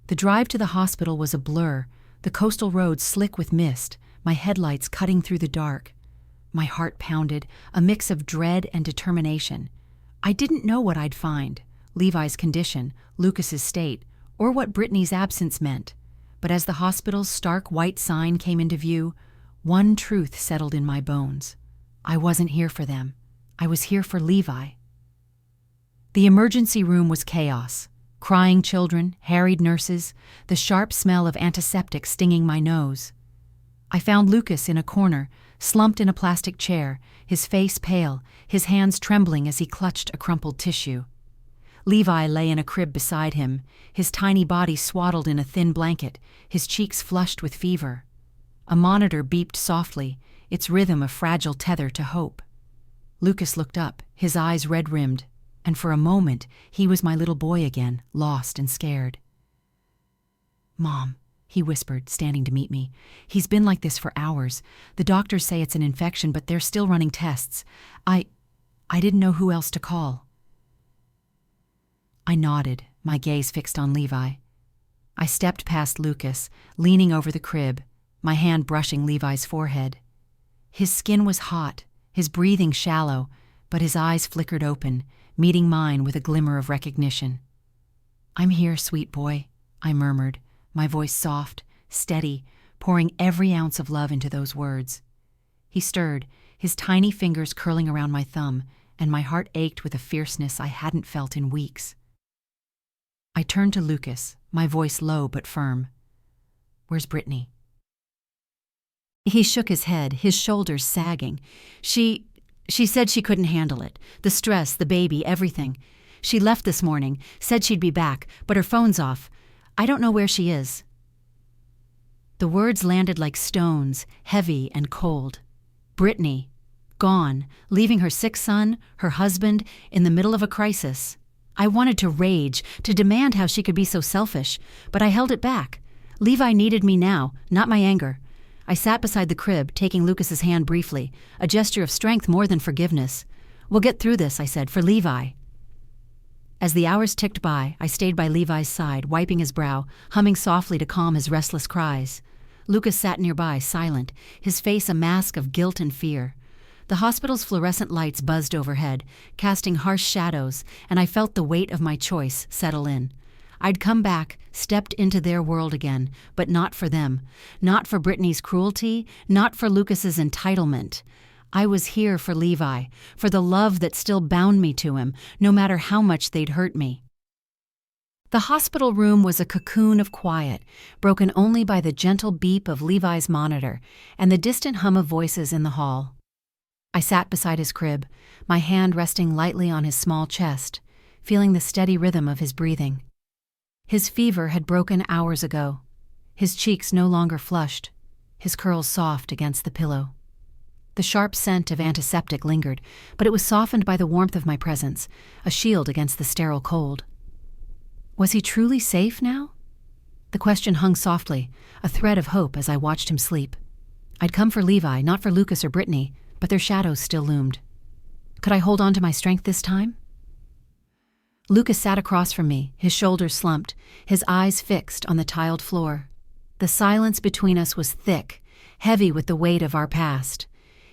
The drive to the hospital was a blur, the coastal roads slick with mist, my headlights cutting through the dark. My heart pounded, a mix of dread and determination. I didn't know what I'd find, Levi's condition, Lucas's state, or what Brittany's absence meant. But as the hospital's stark white sign came into view, one truth settled in my bones. I wasn't here for them. I was here for Levi. The emergency room was chaos. Crying children, harried nurses, the sharp smell of antiseptic stinging my nose. I found Lucas in a corner, slumped in a plastic chair, his face pale, his hands trembling as he clutched a crumpled tissue. Levi lay in a crib beside him, his tiny body swaddled in a thin blanket, his cheeks flushed with fever. A monitor beeped softly, its rhythm a fragile tether to hope. Lucas looked up, his eyes red-rimmed, and for a moment he was my little boy again, lost and scared. "Mom," he whispered, standing to meet me. "He's been like this for hours. The doctors say it's an infection, but they're still running tests. I didn't know who else to call." I nodded, my gaze fixed on Levi. I stepped past Lucas, leaning over the crib, my hand brushing Levi's forehead. His skin was hot, his breathing shallow, but his eyes flickered open, meeting mine with a glimmer of recognition. "I'm here, sweet boy," I murmured, my voice soft, steady, pouring every ounce of love into those words. He stirred, his tiny fingers curling around my thumb, and my heart ached with a fierceness I hadn't felt in weeks. I turned to Lucas, my voice low but firm. "Where's Brittany?" He shook his head, his shoulders sagging. She said she couldn't handle it. The stress, the baby, everything. She left this morning, said she'd be back, but her phone's off. I don't know where she is." The words landed like stones, heavy and cold. Brittany, gone, leaving her sick son, her husband, in the middle of a crisis. I wanted to rage, to demand how she could be so selfish, but I held it back. Levi needed me now, not my anger. I sat beside the crib, taking Lucas's hand briefly, a gesture of strength more than forgiveness. "We'll get through this," I said, "for Levi." As the hours ticked by, I stayed by Levi's side, wiping his brow, humming softly to calm his restless cries. Lucas sat nearby, silent, his face a mask of guilt and fear. The hospital's fluorescent lights buzzed overhead, casting harsh shadows, and I felt the weight of my choice settle in. I'd come back, stepped into their world again, but not for them. Not for Brittany's cruelty, not for Lucas's entitlement. I was here for Levi, for the love that still bound me to him, no matter how much they'd hurt me. The hospital room was a cocoon of quiet, broken only by the gentle beep of Levi's monitor and the distant hum of voices in the hall. I sat beside his crib, my hand resting lightly on his small chest, feeling the steady rhythm of his breathing. His fever had broken hours ago, his cheeks no longer flushed, his curls soft against the pillow. The sharp scent of antiseptic lingered, but it was softened by the warmth of my presence, a shield against the sterile cold. Was he truly safe now? The question hung softly, a thread of hope as I watched him sleep. I'd come for Levi, not for Lucas or Brittany, but their shadows still loomed. Could I hold on to my strength this time? Lucas sat across from me, his shoulders slumped, his eyes fixed on the tiled floor. The silence between us was thick, heavy with the weight of our past.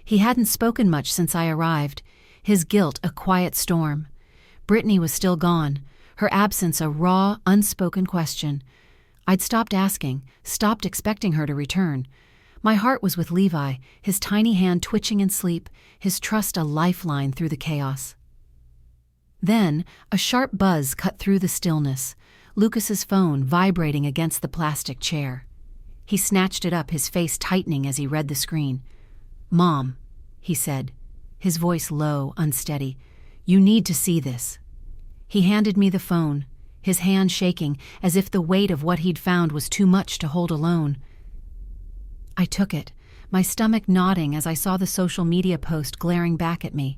He hadn't spoken much since I arrived, his guilt a quiet storm. Brittany was still gone, her absence a raw, unspoken question. I'd stopped asking, stopped expecting her to return. My heart was with Levi, his tiny hand twitching in sleep, his trust a lifeline through the chaos. Then, a sharp buzz cut through the stillness, Lucas's phone vibrating against the plastic chair. He snatched it up, his face tightening as he read the screen. "Mom," he said, his voice low, unsteady. "You need to see this." He handed me the phone, his hand shaking as if the weight of what he'd found was too much to hold alone. I took it, my stomach nodding as I saw the social media post glaring back at me.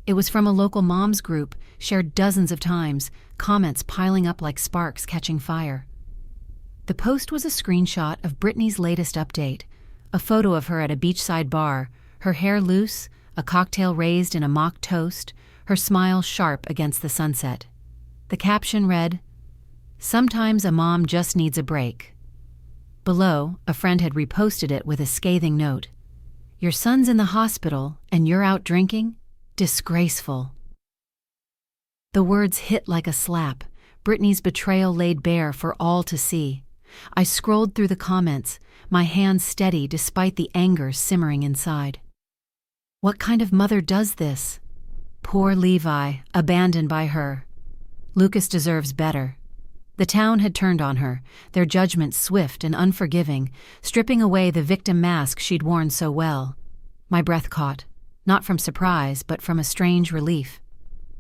It was from a local moms group, shared dozens of times, comments piling up like sparks catching fire. The post was a screenshot of Brittany's latest update, a photo of her at a beachside bar, her hair loose, a cocktail raised in a mock toast, her smile sharp against the sunset. The caption read, "Sometimes a mom just needs a break." Below, a friend had reposted it with a scathing note. "Your son's in the hospital and you're out drinking? Disgraceful." The words hit like a slap, Brittany's betrayal laid bare for all to see. I scrolled through the comments, my hands steady despite the anger simmering inside. What kind of mother does this? Poor Levi, abandoned by her. Lucas deserves better. The town had turned on her, their judgment swift and unforgiving, stripping away the victim mask she'd worn so well. My breath caught, not from surprise, but from a strange relief.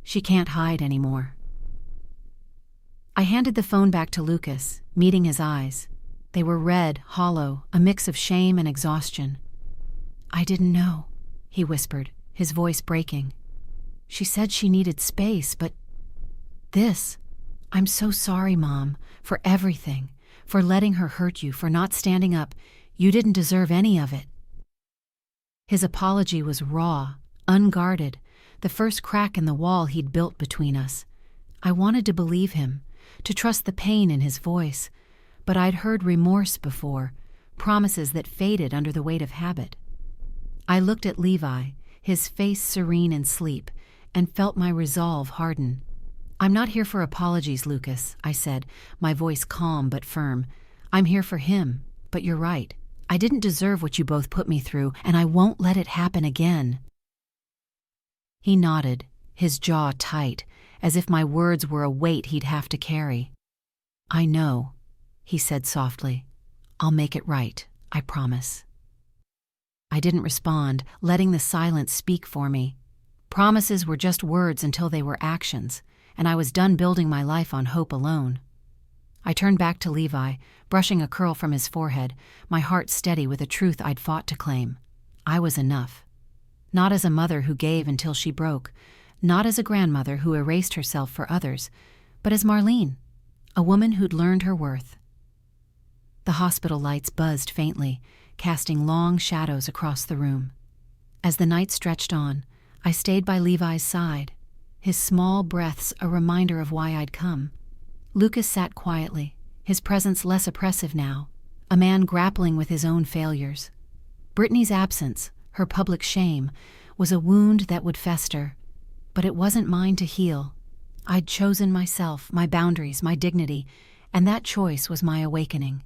She can't hide anymore. I handed the phone back to Lucas, meeting his eyes. They were red, hollow, a mix of shame and exhaustion. "I didn't know," he whispered, his voice breaking. "She said she needed space, but this... I'm so sorry, Mom, for everything, for letting her hurt you, for not standing up. You didn't deserve any of it." His apology was raw, unguarded, the first crack in the wall he'd built between us. I wanted to believe him, to trust the pain in his voice, but I'd heard remorse before, promises that faded under the weight of habit. I looked at Levi, his face serene in sleep, and felt my resolve harden. "I'm not here for apologies, Lucas," I said, my voice calm but firm. "I'm here for him, but you're right. I didn't deserve what you both put me through, and I won't let it happen again." He nodded, his jaw tight, as if my words were a weight he'd have to carry. "I know," he said softly. "I'll make it right, I promise." I didn't respond, letting the silence speak for me. Promises were just words until they were actions, and I was done building my life on hope alone. I turned back to Levi, brushing a curl from his forehead, my heart steady with a truth I'd fought to claim. I was enough. Not as a mother who gave until she broke, not as a grandmother who erased herself for others, but as Marlene, a woman who'd learned her worth. The hospital lights buzzed faintly, casting long shadows across the room. As the night stretched on, I stayed by Levi's side, his small breaths a reminder of why I'd come. Lucas sat quietly, his presence less oppressive now, a man grappling with his own failures. Brittany's absence, her public shame, was a wound that would fester, but it wasn't mine to heal. I'd chosen myself, my boundaries, my dignity, and that choice was my awakening.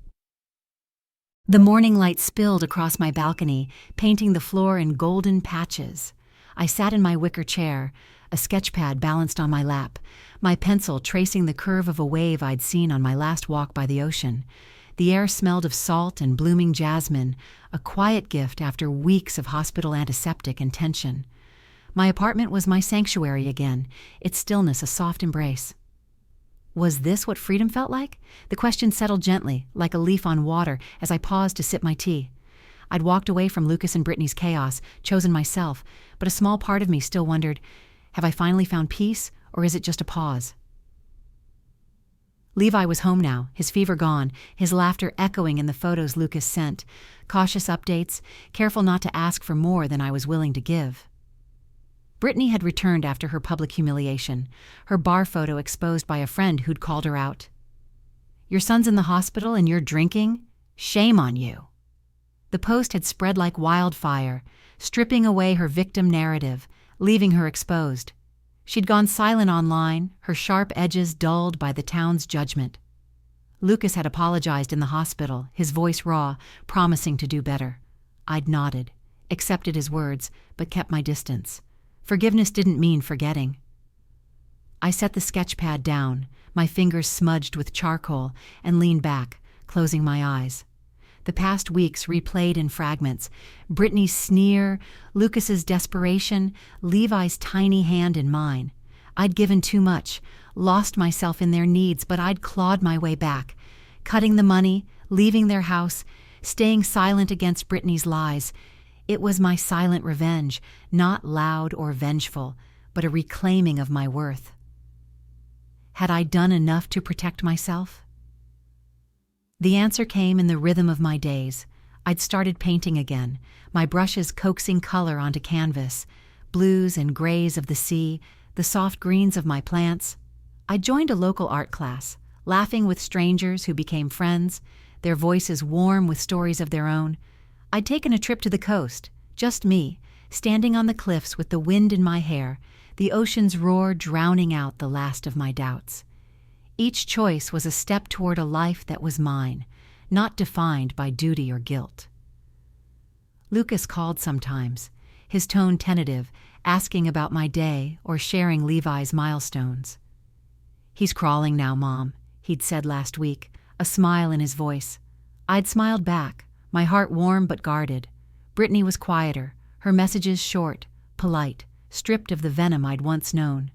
The morning light spilled across my balcony, painting the floor in golden patches. I sat in my wicker chair, a sketchpad balanced on my lap, my pencil tracing the curve of a wave I'd seen on my last walk by the ocean. The air smelled of salt and blooming jasmine, a quiet gift after weeks of hospital antiseptic and tension. My apartment was my sanctuary again, its stillness a soft embrace. Was this what freedom felt like? The question settled gently, like a leaf on water, as I paused to sip my tea. I'd walked away from Lucas and Brittany's chaos, chosen myself, but a small part of me still wondered, have I finally found peace, or is it just a pause? Levi was home now, his fever gone, his laughter echoing in the photos Lucas sent, cautious updates, careful not to ask for more than I was willing to give. Brittany had returned after her public humiliation, her bar photo exposed by a friend who'd called her out. "Your son's in the hospital and you're drinking? Shame on you." The post had spread like wildfire, stripping away her victim narrative, leaving her exposed. She'd gone silent online, her sharp edges dulled by the town's judgment. Lucas had apologized in the hospital, his voice raw, promising to do better. I'd nodded, accepted his words, but kept my distance. Forgiveness didn't mean forgetting. I set the sketchpad down, my fingers smudged with charcoal, and leaned back, closing my eyes. The past weeks replayed in fragments. Brittany's sneer, Lucas's desperation, Levi's tiny hand in mine. I'd given too much, lost myself in their needs, but I'd clawed my way back, cutting the money, leaving their house, staying silent against Brittany's lies. It was my silent revenge, not loud or vengeful, but a reclaiming of my worth. Had I done enough to protect myself? The answer came in the rhythm of my days. I'd started painting again, my brushes coaxing color onto canvas, blues and grays of the sea, the soft greens of my plants. I joined a local art class, laughing with strangers who became friends, their voices warm with stories of their own. I'd taken a trip to the coast, just me, standing on the cliffs with the wind in my hair, the ocean's roar drowning out the last of my doubts. Each choice was a step toward a life that was mine, not defined by duty or guilt. Lucas called sometimes, his tone tentative, asking about my day or sharing Levi's milestones. "He's crawling now, Mom," he'd said last week, a smile in his voice. I'd smiled back, my heart warm but guarded. Brittany was quieter, her messages short, polite, stripped of the venom I'd once known.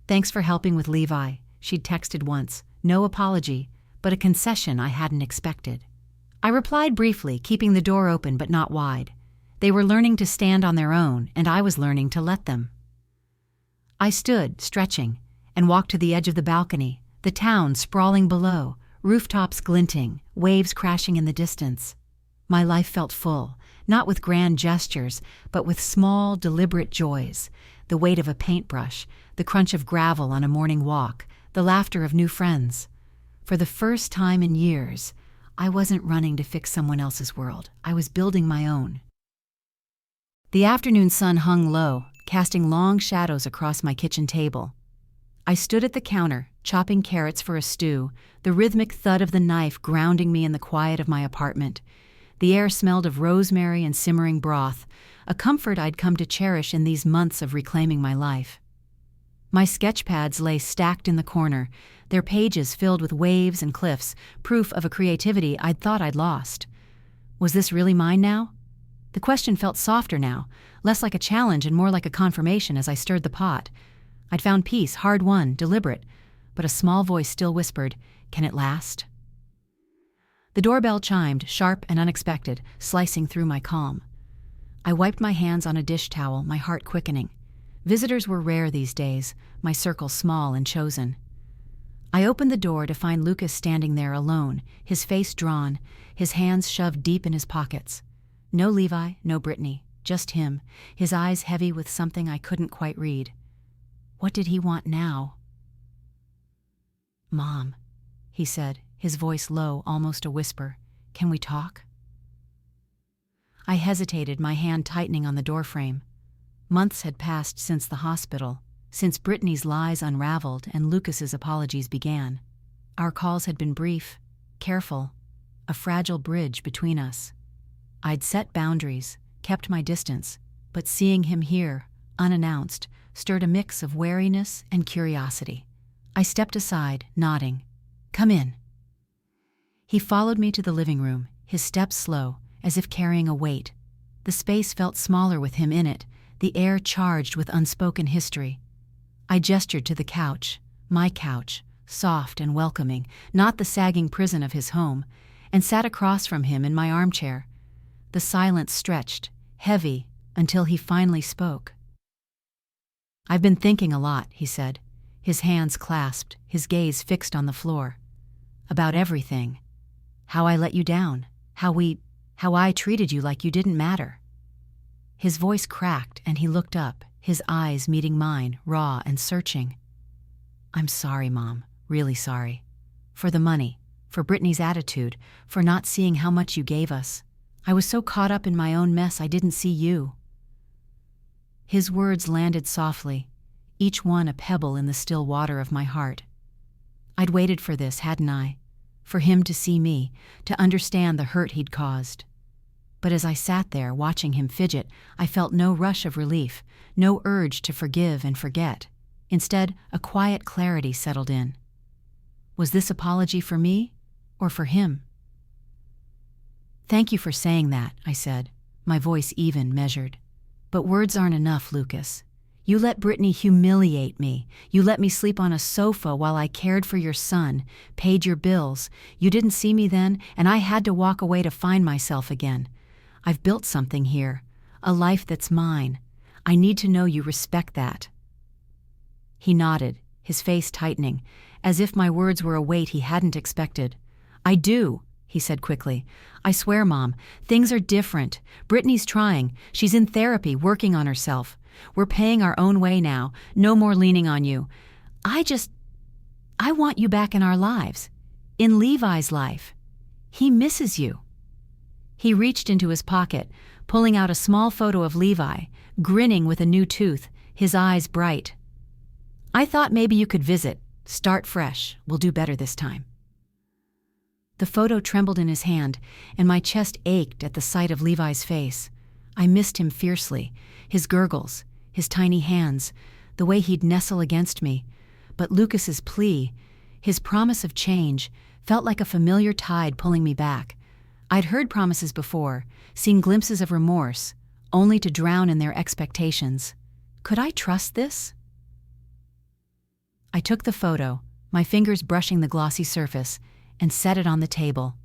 "Thanks for helping with Levi," she'd texted once, no apology, but a concession I hadn't expected. I replied briefly, keeping the door open but not wide. They were learning to stand on their own, and I was learning to let them. I stood, stretching, and walked to the edge of the balcony, the town sprawling below, rooftops glinting, waves crashing in the distance. My life felt full, not with grand gestures, but with small, deliberate joys, the weight of a paintbrush, the crunch of gravel on a morning walk, the laughter of new friends. For the first time in years, I wasn't running to fix someone else's world. I was building my own. The afternoon sun hung low, casting long shadows across my kitchen table. I stood at the counter, chopping carrots for a stew, the rhythmic thud of the knife grounding me in the quiet of my apartment. The air smelled of rosemary and simmering broth, a comfort I'd come to cherish in these months of reclaiming my life. My sketch pads lay stacked in the corner, their pages filled with waves and cliffs, proof of a creativity I'd thought I'd lost. Was this really mine now? The question felt softer now, less like a challenge and more like a confirmation as I stirred the pot. I'd found peace, hard-won, deliberate, but a small voice still whispered, "Can it last?" The doorbell chimed, sharp and unexpected, slicing through my calm. I wiped my hands on a dish towel, my heart quickening. Visitors were rare these days, my circle small and chosen. I opened the door to find Lucas standing there alone, his face drawn, his hands shoved deep in his pockets. No Levi, no Brittany, just him, his eyes heavy with something I couldn't quite read. What did he want now? "Mom," he said, his voice low, almost a whisper. "Can we talk?" I hesitated, my hand tightening on the doorframe. Months had passed since the hospital, since Brittany's lies unraveled and Lucas's apologies began. Our calls had been brief, careful, a fragile bridge between us. I'd set boundaries, kept my distance, but seeing him here, unannounced, stirred a mix of wariness and curiosity. I stepped aside, nodding. "Come in." He followed me to the living room, his steps slow, as if carrying a weight. The space felt smaller with him in it, the air charged with unspoken history. I gestured to the couch, my couch, soft and welcoming, not the sagging prison of his home, and sat across from him in my armchair. The silence stretched, heavy, until he finally spoke. "I've been thinking a lot," he said, his hands clasped, his gaze fixed on the floor. "About everything. How I let you down, how I treated you like you didn't matter." His voice cracked and he looked up, his eyes meeting mine, raw and searching. "I'm sorry, Mom, really sorry. For the money, for Brittany's attitude, for not seeing how much you gave us. I was so caught up in my own mess I didn't see you." His words landed softly, each one a pebble in the still water of my heart. I'd waited for this, hadn't I? For him to see me, to understand the hurt he'd caused. But as I sat there watching him fidget, I felt no rush of relief, no urge to forgive and forget. Instead, a quiet clarity settled in. Was this apology for me or for him? "Thank you for saying that," I said, my voice even, measured. "But words aren't enough, Lucas. You let Brittany humiliate me. You let me sleep on a sofa while I cared for your son, paid your bills. You didn't see me then, and I had to walk away to find myself again. I've built something here, a life that's mine. I need to know you respect that." He nodded, his face tightening, as if my words were a weight he hadn't expected. "I do," he said quickly. "I swear, Mom, things are different. Brittany's trying. She's in therapy, working on herself. We're paying our own way now, no more leaning on you. I want you back in our lives, in Levi's life. He misses you." He reached into his pocket, pulling out a small photo of Levi, grinning with a new tooth, his eyes bright. "I thought maybe you could visit. Start fresh. We'll do better this time." The photo trembled in his hand, and my chest ached at the sight of Levi's face. I missed him fiercely, his gurgles, his tiny hands, the way he'd nestle against me. But Lucas's plea, his promise of change, felt like a familiar tide pulling me back. I'd heard promises before, seen glimpses of remorse, only to drown in their expectations. Could I trust this? I took the photo, my fingers brushing the glossy surface, and set it on the table.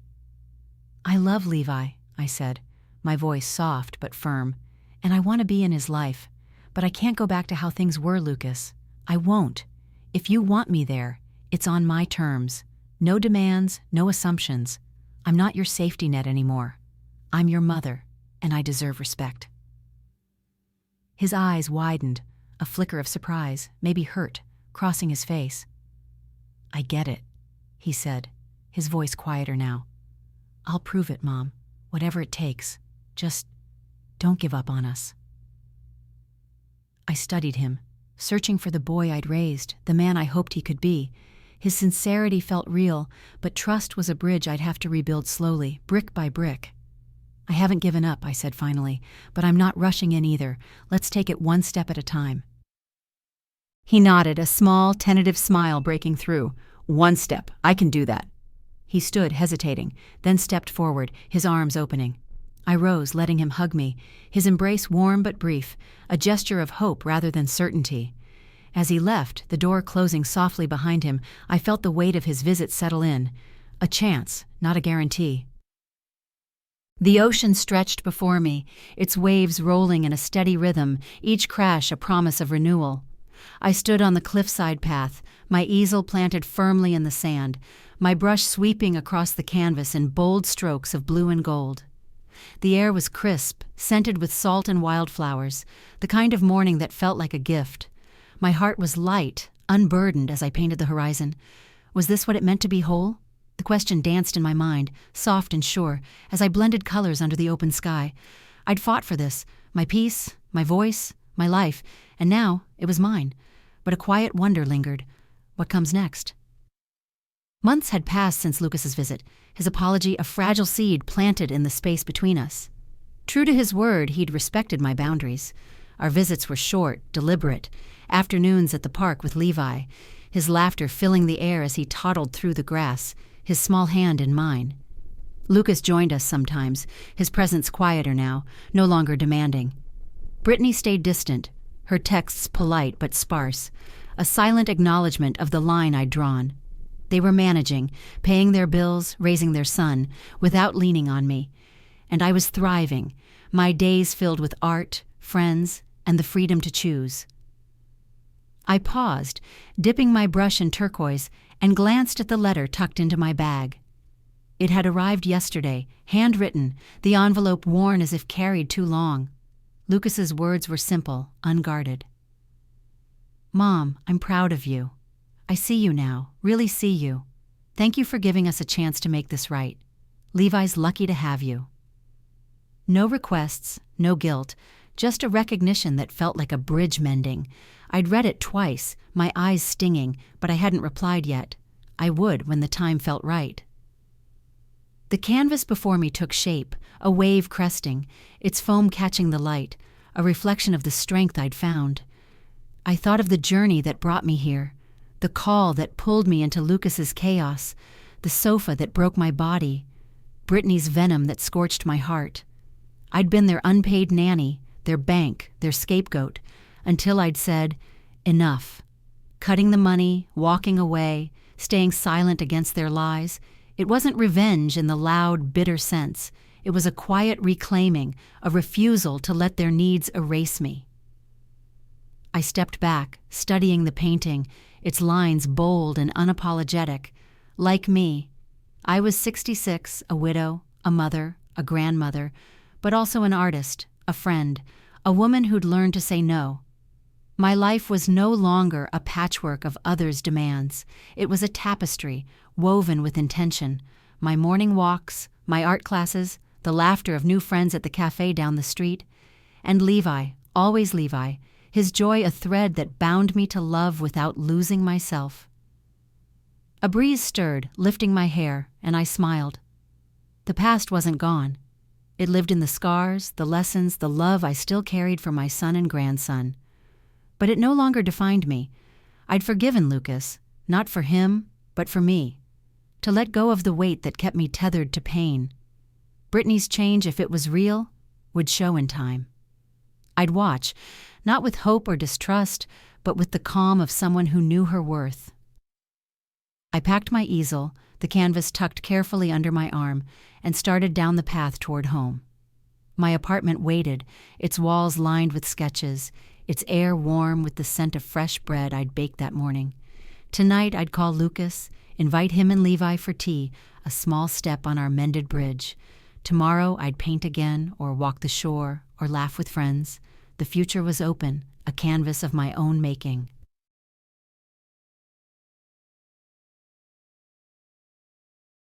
"I love Levi," I said, my voice soft but firm, "and I want to be in his life. But I can't go back to how things were, Lucas. I won't. If you want me there, it's on my terms. No demands, no assumptions. I'm not your safety net anymore. I'm your mother, and I deserve respect." His eyes widened, a flicker of surprise, maybe hurt, crossing his face. "I get it," he said, his voice quieter now. "I'll prove it, Mom, whatever it takes. Just don't give up on us." I studied him, searching for the boy I'd raised, the man I hoped he could be. His sincerity felt real, but trust was a bridge I'd have to rebuild slowly, brick by brick. "I haven't given up," I said finally, "but I'm not rushing in either. Let's take it one step at a time." He nodded, a small, tentative smile breaking through. "One step. I can do that." He stood, hesitating, then stepped forward, his arms opening. I rose, letting him hug me, his embrace warm but brief, a gesture of hope rather than certainty. As he left, the door closing softly behind him, I felt the weight of his visit settle in. A chance, not a guarantee. The ocean stretched before me, its waves rolling in a steady rhythm, each crash a promise of renewal. I stood on the cliffside path, my easel planted firmly in the sand, my brush sweeping across the canvas in bold strokes of blue and gold. The air was crisp, scented with salt and wildflowers, the kind of morning that felt like a gift. My heart was light, unburdened as I painted the horizon. Was this what it meant to be whole? The question danced in my mind, soft and sure, as I blended colors under the open sky. I'd fought for this, my peace, my voice, my life, and now it was mine. But a quiet wonder lingered. What comes next? Months had passed since Lucas's visit, his apology a fragile seed planted in the space between us. True to his word, he'd respected my boundaries. Our visits were short, deliberate, afternoons at the park with Levi, his laughter filling the air as he toddled through the grass, his small hand in mine. Lucas joined us sometimes, his presence quieter now, no longer demanding. Brittany stayed distant, her texts polite but sparse, a silent acknowledgement of the line I'd drawn. They were managing, paying their bills, raising their son, without leaning on me. And I was thriving, my days filled with art, friends, and the freedom to choose. I paused, dipping my brush in turquoise, and glanced at the letter tucked into my bag. It had arrived yesterday, handwritten, the envelope worn as if carried too long. Lucas's words were simple, unguarded. Mom, I'm proud of you. I see you now, really see you. Thank you for giving us a chance to make this right. Levi's lucky to have you. No requests, no guilt, just a recognition that felt like a bridge mending. I'd read it twice, my eyes stinging, but I hadn't replied yet. I would when the time felt right. The canvas before me took shape, a wave cresting, its foam catching the light, a reflection of the strength I'd found. I thought of the journey that brought me here, the call that pulled me into Lucas's chaos, the sofa that broke my body, Brittany's venom that scorched my heart. I'd been their unpaid nanny, their bank, their scapegoat, until I'd said, enough. Cutting the money, walking away, staying silent against their lies. It wasn't revenge in the loud, bitter sense. It was a quiet reclaiming, a refusal to let their needs erase me. I stepped back, studying the painting, its lines bold and unapologetic. Like me, I was 66, a widow, a mother, a grandmother, but also an artist, a friend, a woman who'd learned to say no. My life was no longer a patchwork of others' demands. It was a tapestry, woven with intention. My morning walks, my art classes, the laughter of new friends at the cafe down the street. And Levi, always Levi, his joy a thread that bound me to love without losing myself. A breeze stirred, lifting my hair, and I smiled. The past wasn't gone. It lived in the scars, the lessons, the love I still carried for my son and grandson. But it no longer defined me. I'd forgiven Lucas, not for him, but for me, to let go of the weight that kept me tethered to pain. Brittany's change, if it was real, would show in time. I'd watch, not with hope or distrust, but with the calm of someone who knew her worth. I packed my easel, the canvas tucked carefully under my arm, and started down the path toward home. My apartment waited, its walls lined with sketches, its air warm with the scent of fresh bread I'd baked that morning. Tonight I'd call Lucas, invite him and Levi for tea, a small step on our mended bridge. Tomorrow I'd paint again, or walk the shore, or laugh with friends. The future was open, a canvas of my own making.